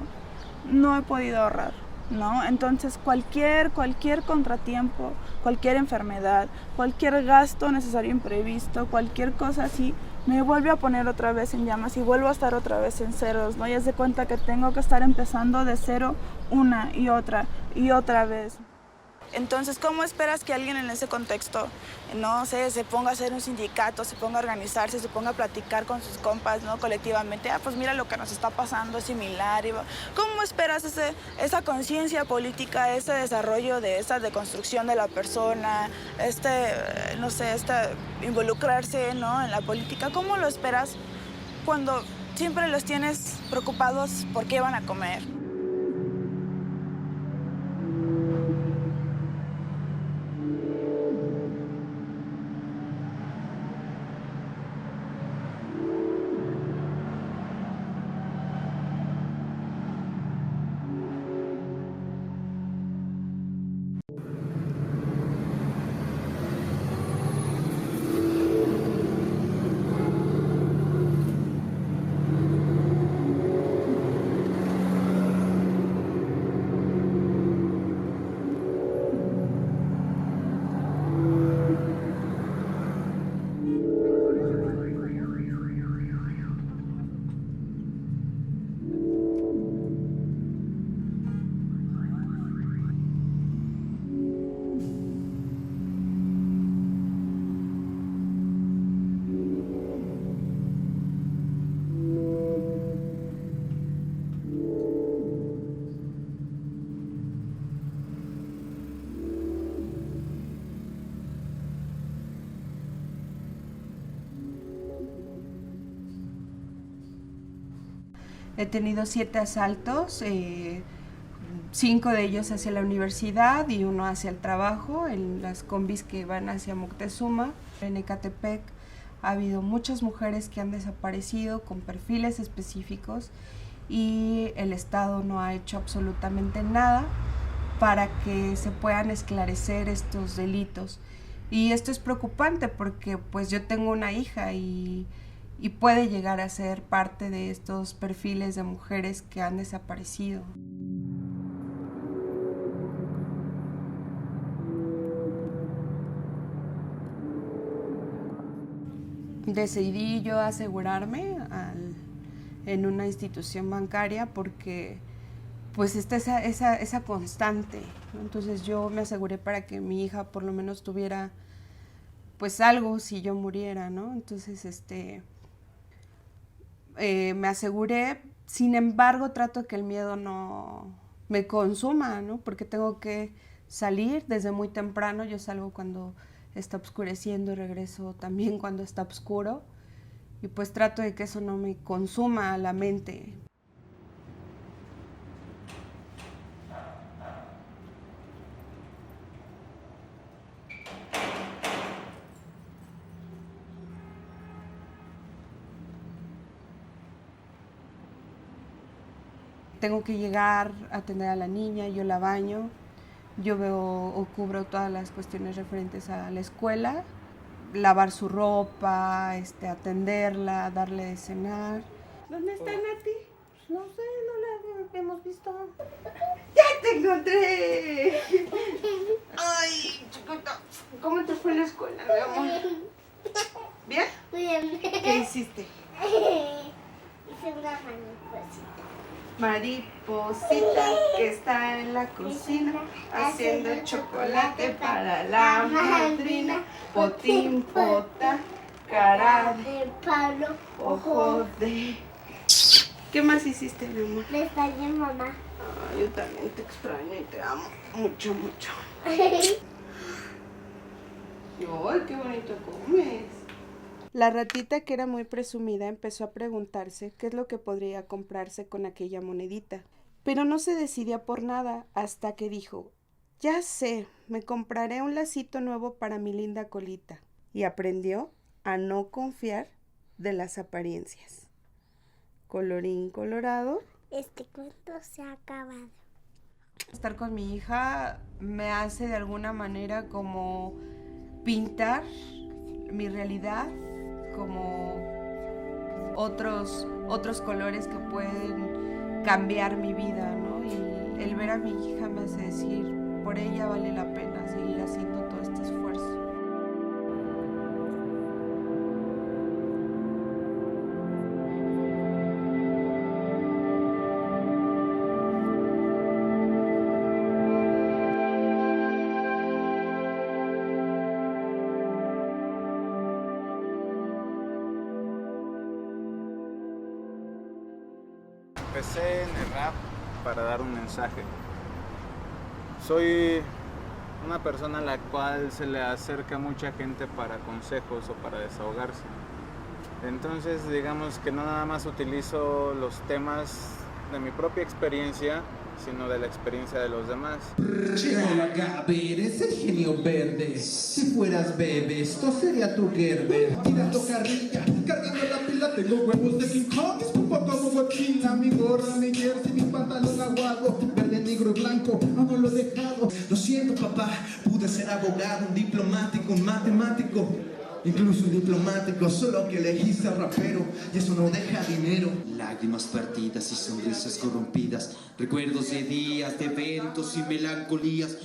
no he podido ahorrar, ¿no? Entonces cualquier contratiempo, cualquier enfermedad, cualquier gasto necesario imprevisto, cualquier cosa así, me vuelve a poner otra vez en llamas y vuelvo a estar otra vez en ceros, ¿no? Y es de cuenta que tengo que estar empezando de cero una y otra vez. Entonces, ¿cómo esperas que alguien en ese contexto, no sé, se ponga a hacer un sindicato, se ponga a organizarse, se ponga a platicar con sus compas, ¿no? Colectivamente? Pues mira lo que nos está pasando, es similar. ¿Cómo esperas esa conciencia política, ese desarrollo de esa deconstrucción de la persona, no sé, involucrarse, ¿no? en la política? ¿Cómo lo esperas cuando siempre los tienes preocupados por qué van a comer? He tenido 7 asaltos, 5 de ellos hacia la universidad y 1 hacia el trabajo, en las combis que van hacia Moctezuma. En Ecatepec ha habido muchas mujeres que han desaparecido con perfiles específicos y el Estado no ha hecho absolutamente nada para que se puedan esclarecer estos delitos. Y esto es preocupante porque pues yo tengo una hija y puede llegar a ser parte de estos perfiles de mujeres que han desaparecido. Decidí yo asegurarme en una institución bancaria porque pues está esa constante, ¿no? Entonces yo me aseguré para que mi hija por lo menos tuviera pues algo si yo muriera, ¿no? Entonces me aseguré, sin embargo trato que el miedo no me consuma, ¿no? Porque tengo que salir desde muy temprano. Yo salgo cuando está oscureciendo y regreso también cuando está oscuro, y pues trato de que eso no me consuma la mente. Tengo que llegar a atender a la niña, yo la baño, yo veo o cubro todas las cuestiones referentes a la escuela, lavar su ropa, atenderla, darle de cenar. ¿Dónde está Nati? No sé, no la hemos visto. ¡Ya te encontré! Ay, chiquita, ¿cómo te fue en la escuela, mi amor? ¿Bien? Bien. ¿Qué hiciste? Hice una mariposita que está en la cocina haciendo chocolate para la madrina. Potín, pota, cara de palo, ojo de... ¿Qué más hiciste, mi amor? Le extrañé, mamá. Yo también te extraño y te amo mucho, mucho. Ay, qué bonito comes. La ratita, que era muy presumida, empezó a preguntarse qué es lo que podría comprarse con aquella monedita. Pero no se decidía por nada hasta que dijo: ya sé, me compraré un lacito nuevo para mi linda colita. Y aprendió a no confiar de las apariencias. Colorín colorado. este cuento se ha acabado. Estar con mi hija me hace de alguna manera como pintar mi realidad, como otros colores que pueden cambiar mi vida, ¿no? Y el ver a mi hija me hace decir, por ella vale la pena seguir haciendo todo este esfuerzo. Empecé en el rap para dar un mensaje. Soy una persona a la cual se le acerca mucha gente para consejos o para desahogarse. Entonces, digamos que no nada más utilizo los temas de mi propia experiencia, sino de la experiencia de los demás. Hola Gaber, es el genio verde. Si fueras bebé, esto sería tu Gerber. Tirando carrilla, cargando la pila, tengo huevos de King Kong. Escupo como bochina, mi gorra, mi jersey, mi pantalón aguado. Verde, negro y blanco, amo lo dejado. Lo siento papá, pude ser abogado, un diplomático, un matemático. Incluso un diplomático, solo que elegiste al rapero y eso no deja dinero. Lágrimas partidas y sonrisas corrompidas, recuerdos de días, de eventos y melancolías.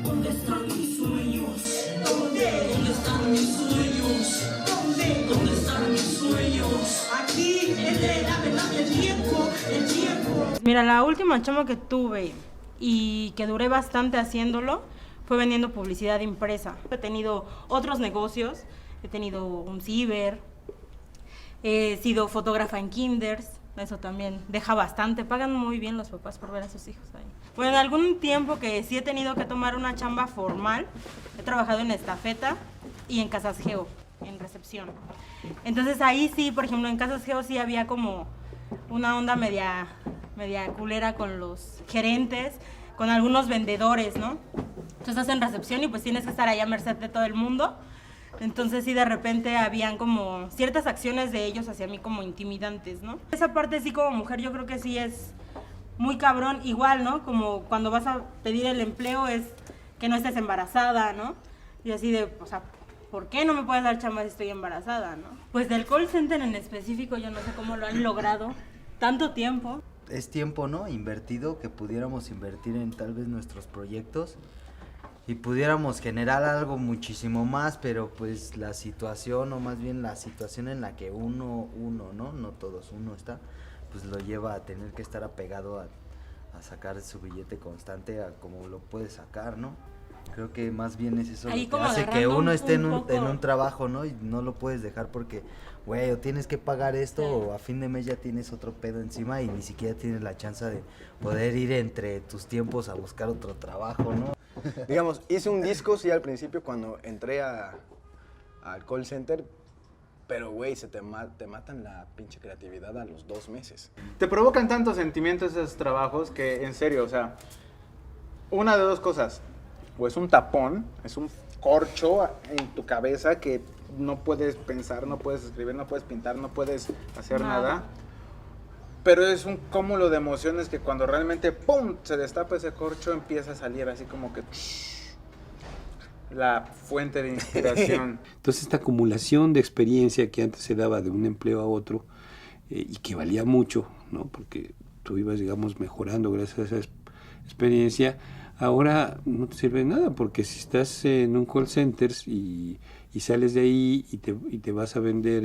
¿Dónde están mis sueños? ¿Dónde están mis sueños? ¿Dónde están mis sueños? Aquí, la verdad, el tiempo. Mira, la última chamba que tuve y que duré bastante haciéndolo fue vendiendo publicidad impresa. He tenido otros negocios, he tenido un ciber, he sido fotógrafa en kinders, eso también deja bastante, pagan muy bien los papás por ver a sus hijos ahí. Bueno, en algún tiempo que sí he tenido que tomar una chamba formal, he trabajado en Estafeta y en Casas Geo, en recepción. Entonces ahí sí, por ejemplo, en Casas Geo sí había como una onda media culera con los gerentes, con algunos vendedores, ¿no? Tú estás en recepción y pues tienes que estar ahí a merced de todo el mundo. Entonces sí, de repente habían como ciertas acciones de ellos hacia mí como intimidantes, ¿no? Esa parte sí, como mujer, yo creo que sí es muy cabrón. Igual, ¿no? Como cuando vas a pedir el empleo es que no estés embarazada, ¿no? Y así de, o sea, ¿por qué no me puedes dar chamba si estoy embarazada, no? Pues del call center en específico yo no sé cómo lo han logrado tanto tiempo. Es tiempo, ¿no? Invertido, que pudiéramos invertir en tal vez nuestros proyectos y pudiéramos generar algo muchísimo más, pero pues la situación, o más bien la situación en la que uno, no todos, uno está, pues lo lleva a tener que estar apegado a sacar su billete constante a como lo puede sacar, ¿no? Creo que más bien es eso ahí lo que hace que uno esté en un trabajo, ¿no? Y no lo puedes dejar porque, güey, o tienes que pagar esto, sí, o a fin de mes ya tienes otro pedo encima y ni siquiera tienes la chance de poder ir entre tus tiempos a buscar otro trabajo, ¿no? Digamos, hice un disco, sí, al principio cuando entré al call center, pero, güey, te matan la pinche creatividad a los 2 meses. Te provocan tantos sentimientos esos trabajos que, en serio, o sea, una de dos cosas. O es un tapón, es un corcho en tu cabeza que no puedes pensar, no puedes escribir, no puedes pintar, no puedes hacer nada. Pero es un cúmulo de emociones que cuando realmente ¡pum! Se destapa ese corcho, empieza a salir así como que la fuente de inspiración. Entonces esta acumulación de experiencia que antes se daba de un empleo a otro y que valía mucho, ¿no? Porque tú ibas, digamos, mejorando gracias a esa experiencia, ahora no te sirve de nada, porque si estás en un call center y sales de ahí y te vas a vender,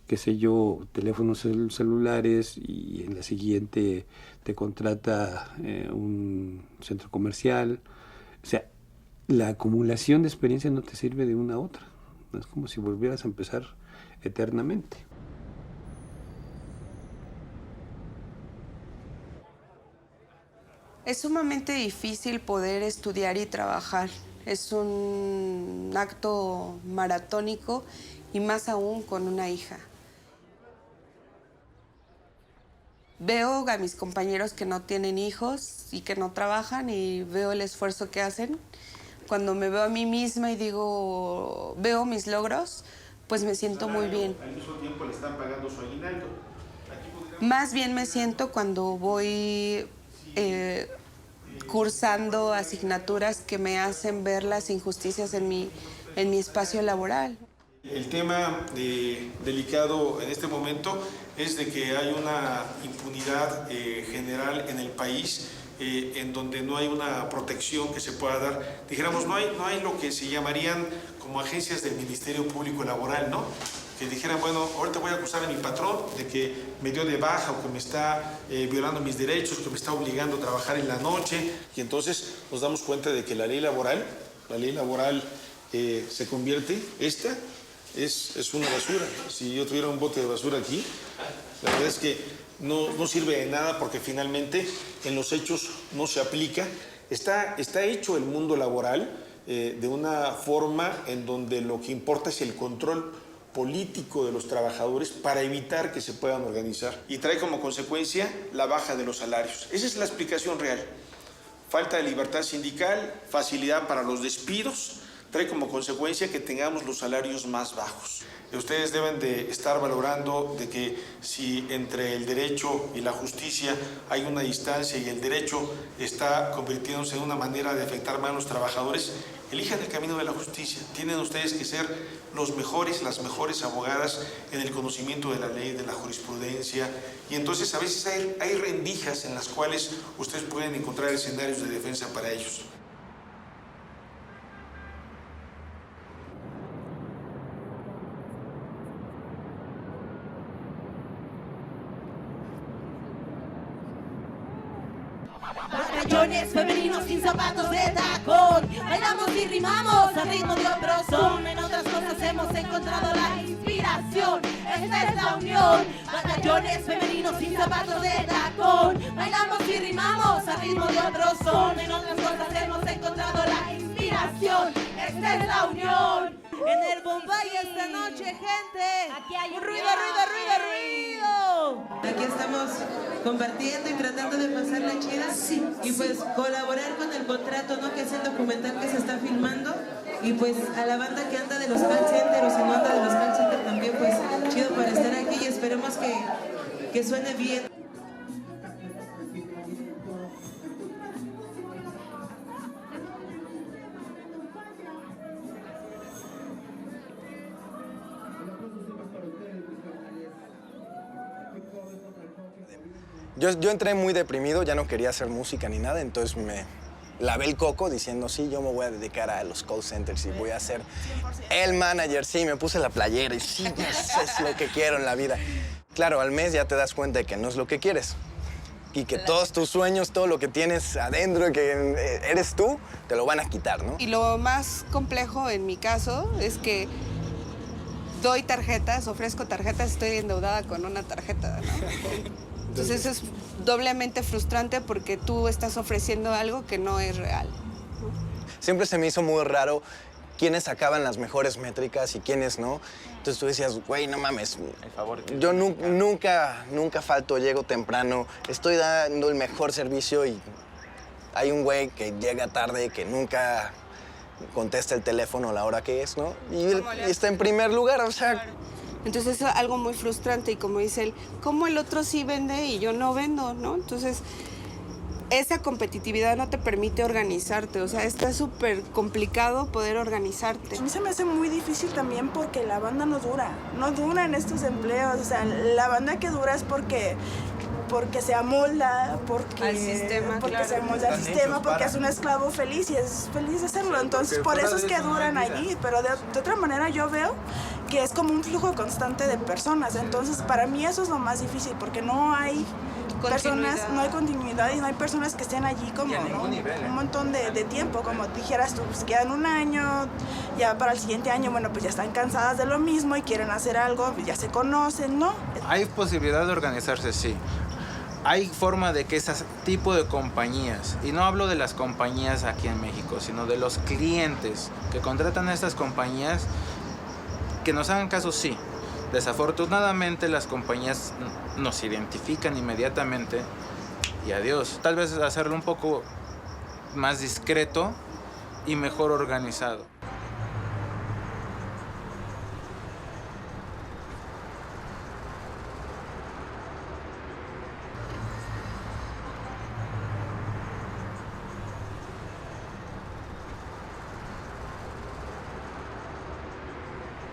qué sé yo, teléfonos celulares, y en la siguiente te contrata un centro comercial, o sea, la acumulación de experiencia no te sirve de una a otra. Es como si volvieras a empezar eternamente. Es sumamente difícil poder estudiar y trabajar. Es un acto maratónico y más aún con una hija. Veo a mis compañeros que no tienen hijos y que no trabajan y veo el esfuerzo que hacen. Cuando me veo a mí misma y digo, veo mis logros, pues me siento muy bien. Al mismo tiempo le están pagando su aguinaldo. Más bien me siento cuando voy cursando asignaturas que me hacen ver las injusticias en mi espacio laboral. El tema delicado en este momento es de que hay una impunidad general en el país, en donde no hay una protección que se pueda dar. Dijéramos, no hay lo que se llamarían como agencias del Ministerio Público Laboral, ¿no? Que dijeran, bueno, ahorita voy a acusar a mi patrón de que me dio de baja o que me está violando mis derechos, que me está obligando a trabajar en la noche. Y entonces nos damos cuenta de que la ley laboral se convierte, es una basura. Si yo tuviera un bote de basura aquí, la verdad es que no sirve de nada porque finalmente en los hechos no se aplica. Está hecho el mundo laboral de una forma en donde lo que importa es el control político de los trabajadores para evitar que se puedan organizar. Y trae como consecuencia la baja de los salarios. Esa es la explicación real. Falta de libertad sindical, facilidad para los despidos, trae como consecuencia que tengamos los salarios más bajos. Ustedes deben de estar valorando de que si entre el derecho y la justicia hay una distancia y el derecho está convirtiéndose en una manera de afectar más a los trabajadores, elijan el camino de la justicia. Tienen ustedes que ser los mejores, las mejores abogadas en el conocimiento de la ley, de la jurisprudencia. Y entonces a veces hay rendijas en las cuales ustedes pueden encontrar escenarios de defensa para ellos. Batallones femeninos sin zapatos de tacón, bailamos y rimamos al ritmo de otro son. En otras cosas hemos encontrado la inspiración, esta es la unión. Batallones femeninos sin zapatos de tacón, bailamos y rimamos al ritmo de otro son. En otras cosas hemos encontrado la inspiración, esta es la unión. En el Bombay esta noche, gente, aquí hay un ruido. Aquí estamos compartiendo y tratando de pasarla chida, sí, y pues colaborar con el contrato, ¿no? Que es el documental que se está filmando, y pues a la banda que anda de los call centers o si no anda de los call centers también, pues chido para estar aquí y esperemos que suene bien. Yo entré muy deprimido, ya no quería hacer música ni nada, entonces me lavé el coco diciendo, sí, yo me voy a dedicar a los call centers y voy a ser el manager. Sí, me puse la playera y sí, eso es lo que quiero en la vida. Claro, al mes ya te das cuenta de que no es lo que quieres y que todos tus sueños, todo lo que tienes adentro, que eres tú, te lo van a quitar, ¿no? Y lo más complejo en mi caso es que doy tarjetas, ofrezco tarjetas, estoy endeudada con una tarjeta, ¿no? Entonces es doblemente frustrante porque tú estás ofreciendo algo que no es real. Siempre se me hizo muy raro quiénes sacaban las mejores métricas y quiénes no. Entonces tú decías, güey, no mames, yo nunca falto, llego temprano, estoy dando el mejor servicio y hay un güey que llega tarde, que nunca contesta el teléfono a la hora que es, ¿no? Y él está en primer lugar, o sea... Entonces es algo muy frustrante y como dice él, ¿cómo el otro sí vende y yo no vendo, no? Entonces esa competitividad no te permite organizarte, o sea, está súper complicado poder organizarte. A mí se me hace muy difícil también porque la banda no dura en estos empleos, o sea, la banda que dura es porque se amolda, porque se amolda al sistema, porque es un esclavo feliz y es feliz de hacerlo. Entonces, por eso es que duran allí. Pero de otra manera yo veo que es como un flujo constante de personas. Entonces, para mí eso es lo más difícil, porque no hay personas, no hay continuidad y no hay personas que estén allí como, ¿no? Un montón de tiempo, como dijeras tú, pues quedan un año, ya para el siguiente año, bueno, pues ya están cansadas de lo mismo y quieren hacer algo, ya se conocen, ¿no? Hay posibilidad de organizarse, sí. Hay forma de que ese tipo de compañías, y no hablo de las compañías aquí en México, sino de los clientes que contratan a estas compañías, que nos hagan caso, sí. Desafortunadamente las compañías nos identifican inmediatamente y adiós. Tal vez hacerlo un poco más discreto y mejor organizado.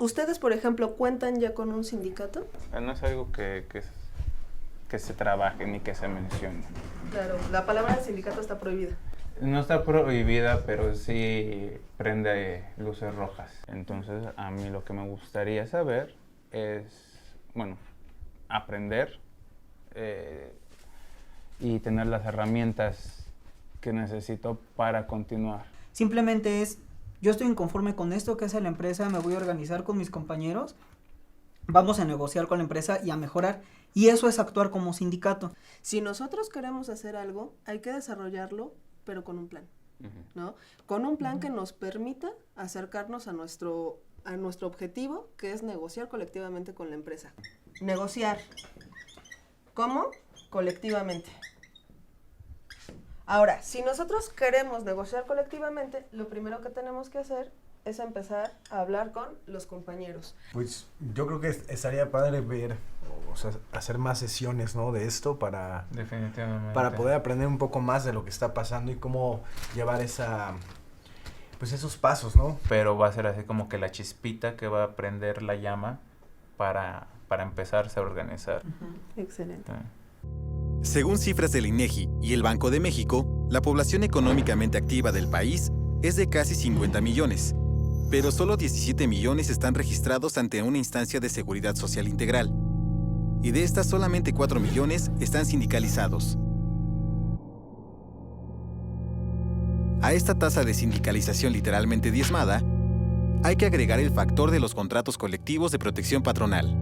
¿Ustedes, por ejemplo, cuentan ya con un sindicato? No es algo que se trabaje ni que se mencione. Claro, la palabra sindicato está prohibida. No está prohibida, pero sí prende luces rojas. Entonces, a mí lo que me gustaría saber es, bueno, aprender y tener las herramientas que necesito para continuar. Simplemente es, yo estoy inconforme con esto que hace la empresa, me voy a organizar con mis compañeros, vamos a negociar con la empresa y a mejorar. Y eso es actuar como sindicato. Si nosotros queremos hacer algo, hay que desarrollarlo, pero con un plan, ¿no? Con un plan que nos permita acercarnos a nuestro objetivo, que es negociar colectivamente con la empresa. Negociar. ¿Cómo? Colectivamente. Ahora, si nosotros queremos negociar colectivamente, lo primero que tenemos que hacer es empezar a hablar con los compañeros. Pues yo creo que estaría padre ver, o sea, hacer más sesiones, ¿no? De esto para poder aprender un poco más de lo que está pasando y cómo llevar pues esos pasos, ¿no? Pero va a ser así como que la chispita que va a prender la llama para empezarse a organizar. Excelente. Según cifras del INEGI y el Banco de México, la población económicamente activa del país es de casi 50 millones, pero solo 17 millones están registrados ante una instancia de seguridad social integral, y de estas solamente 4 millones están sindicalizados. A esta tasa de sindicalización literalmente diezmada, hay que agregar el factor de los contratos colectivos de protección patronal.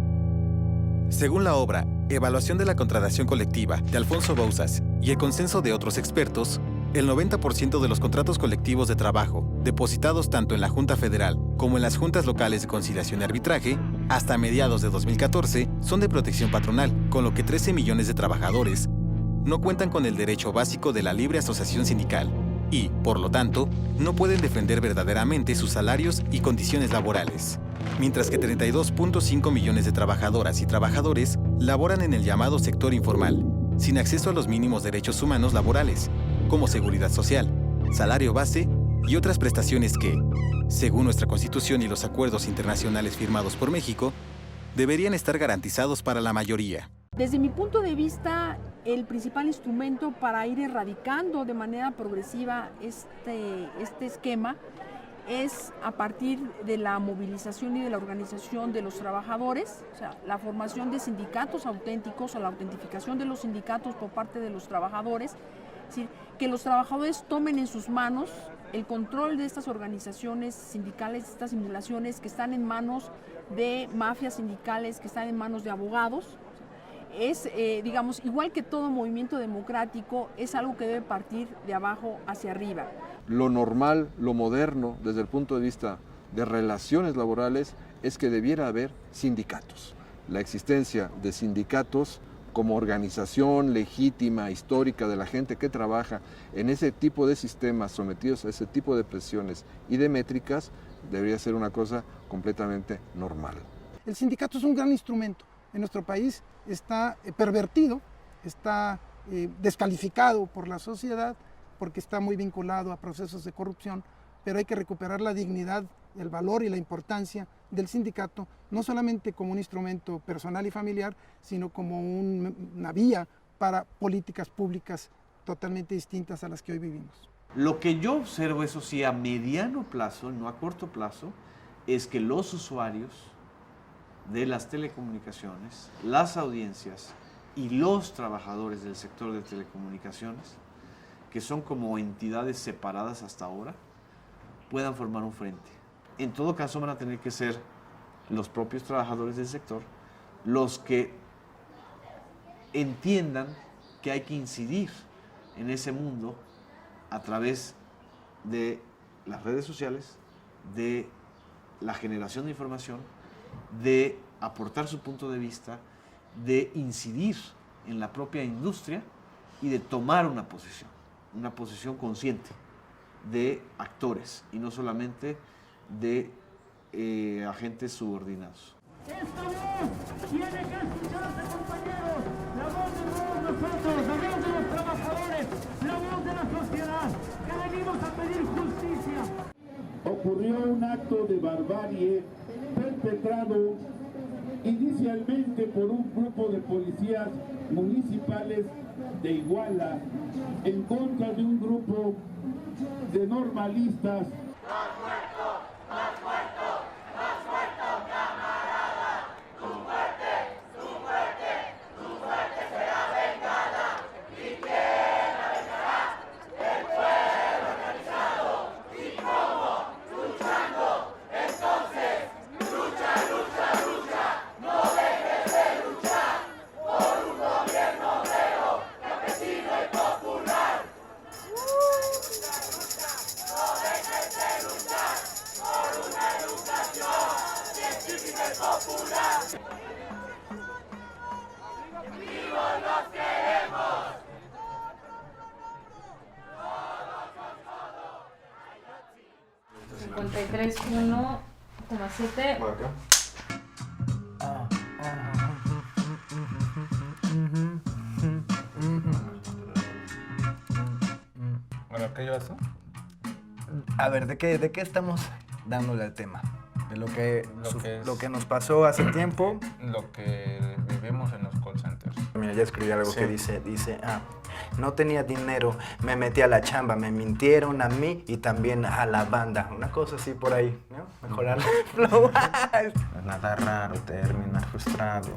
Según la obra Evaluación de la Contratación Colectiva de Alfonso Bouzas y el consenso de otros expertos, el 90% de los contratos colectivos de trabajo, depositados tanto en la Junta Federal como en las juntas locales de conciliación y arbitraje, hasta mediados de 2014, son de protección patronal, con lo que 13 millones de trabajadores no cuentan con el derecho básico de la libre asociación sindical y, por lo tanto, no pueden defender verdaderamente sus salarios y condiciones laborales. Mientras que 32.5 millones de trabajadoras y trabajadores laboran en el llamado sector informal, sin acceso a los mínimos derechos humanos laborales, como seguridad social, salario base y otras prestaciones que, según nuestra Constitución y los acuerdos internacionales firmados por México, deberían estar garantizados para la mayoría. Desde mi punto de vista, el principal instrumento para ir erradicando de manera progresiva este esquema es a partir de la movilización y de la organización de los trabajadores, o sea, la formación de sindicatos auténticos o la autentificación de los sindicatos por parte de los trabajadores, es decir, que los trabajadores tomen en sus manos el control de estas organizaciones sindicales, estas simulaciones que están en manos de mafias sindicales, que están en manos de abogados. Es, digamos, igual que todo movimiento democrático, es algo que debe partir de abajo hacia arriba. Lo normal, lo moderno, desde el punto de vista de relaciones laborales, es que debiera haber sindicatos. La existencia de sindicatos como organización legítima, histórica de la gente que trabaja en ese tipo de sistemas sometidos a ese tipo de presiones y de métricas, debería ser una cosa completamente normal. El sindicato es un gran instrumento. En nuestro país está pervertido, está descalificado por la sociedad porque está muy vinculado a procesos de corrupción, pero hay que recuperar la dignidad, el valor y la importancia del sindicato, no solamente como un instrumento personal y familiar, sino como una vía para políticas públicas totalmente distintas a las que hoy vivimos. Lo que yo observo, eso sí, a mediano plazo, no a corto plazo, es que los usuarios de las telecomunicaciones, las audiencias y los trabajadores del sector de telecomunicaciones, que son como entidades separadas hasta ahora, puedan formar un frente. En todo caso van a tener que ser los propios trabajadores del sector los que entiendan que hay que incidir en ese mundo a través de las redes sociales, de la generación de información, de aportar su punto de vista, de incidir en la propia industria y de tomar una posición consciente de actores y no solamente de agentes subordinados. Esta voz tiene que escucharse, compañeros. La voz de todos nosotros, la voz de los trabajadores, la voz de la sociedad, que venimos a pedir justicia. Ocurrió un acto de barbarie perpetrado inicialmente por un grupo de policías municipales de Iguala en contra de un grupo de normalistas. ¡Más muertos! ¡Más muertos! ¡Más muertos, camarada! ¡Tu muerte! ¡Tu muerte! ¡Tu muerte será vengada! ¿Y quién la vengará? ¡El pueblo organizado! ¿Y cómo? ¡Luchando! Entonces, lucha, lucha, lucha. No dejes de luchar por un gobierno obrero, campesino y popular. No dejes de luchar por una educación científica y popular. ¡Vivos los queremos! 53,1,7. Bueno, ¿qué llevas tú? A ver, ¿de qué estamos dándole al tema? De lo que nos pasó hace tiempo. Lo que vivimos en los call centers. Mira, ya escribí algo que dice, no tenía dinero, me metí a la chamba, me mintieron a mí y también a la banda. Una cosa así por ahí, ¿no? Mejorar el flow. Nada raro, terminar frustrado.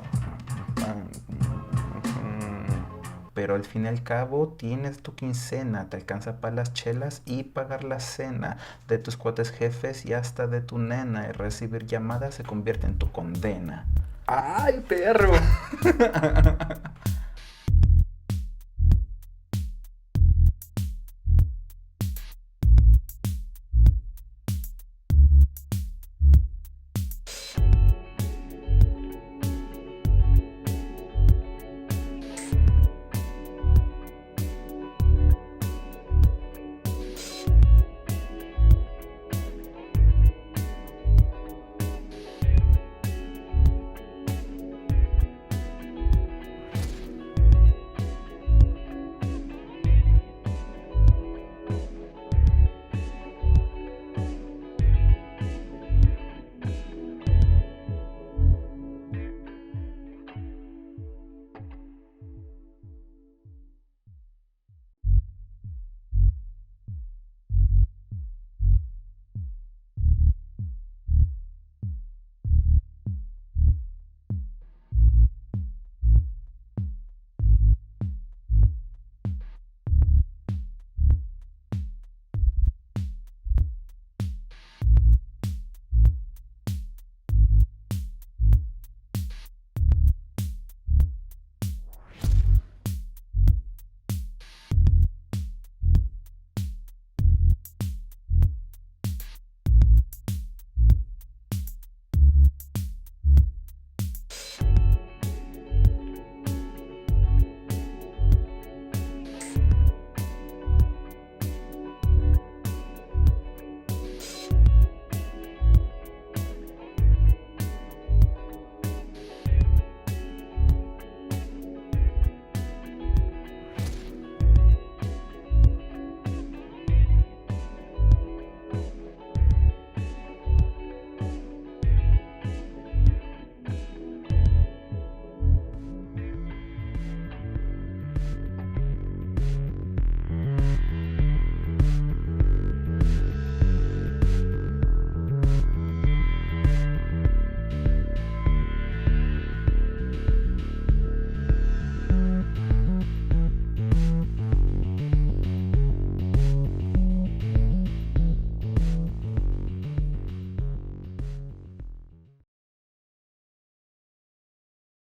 Pero al fin y al cabo tienes tu quincena, te alcanza para las chelas y pagar la cena de tus cuates jefes y hasta de tu nena, y recibir llamadas se convierte en tu condena. ¡Ay, perro!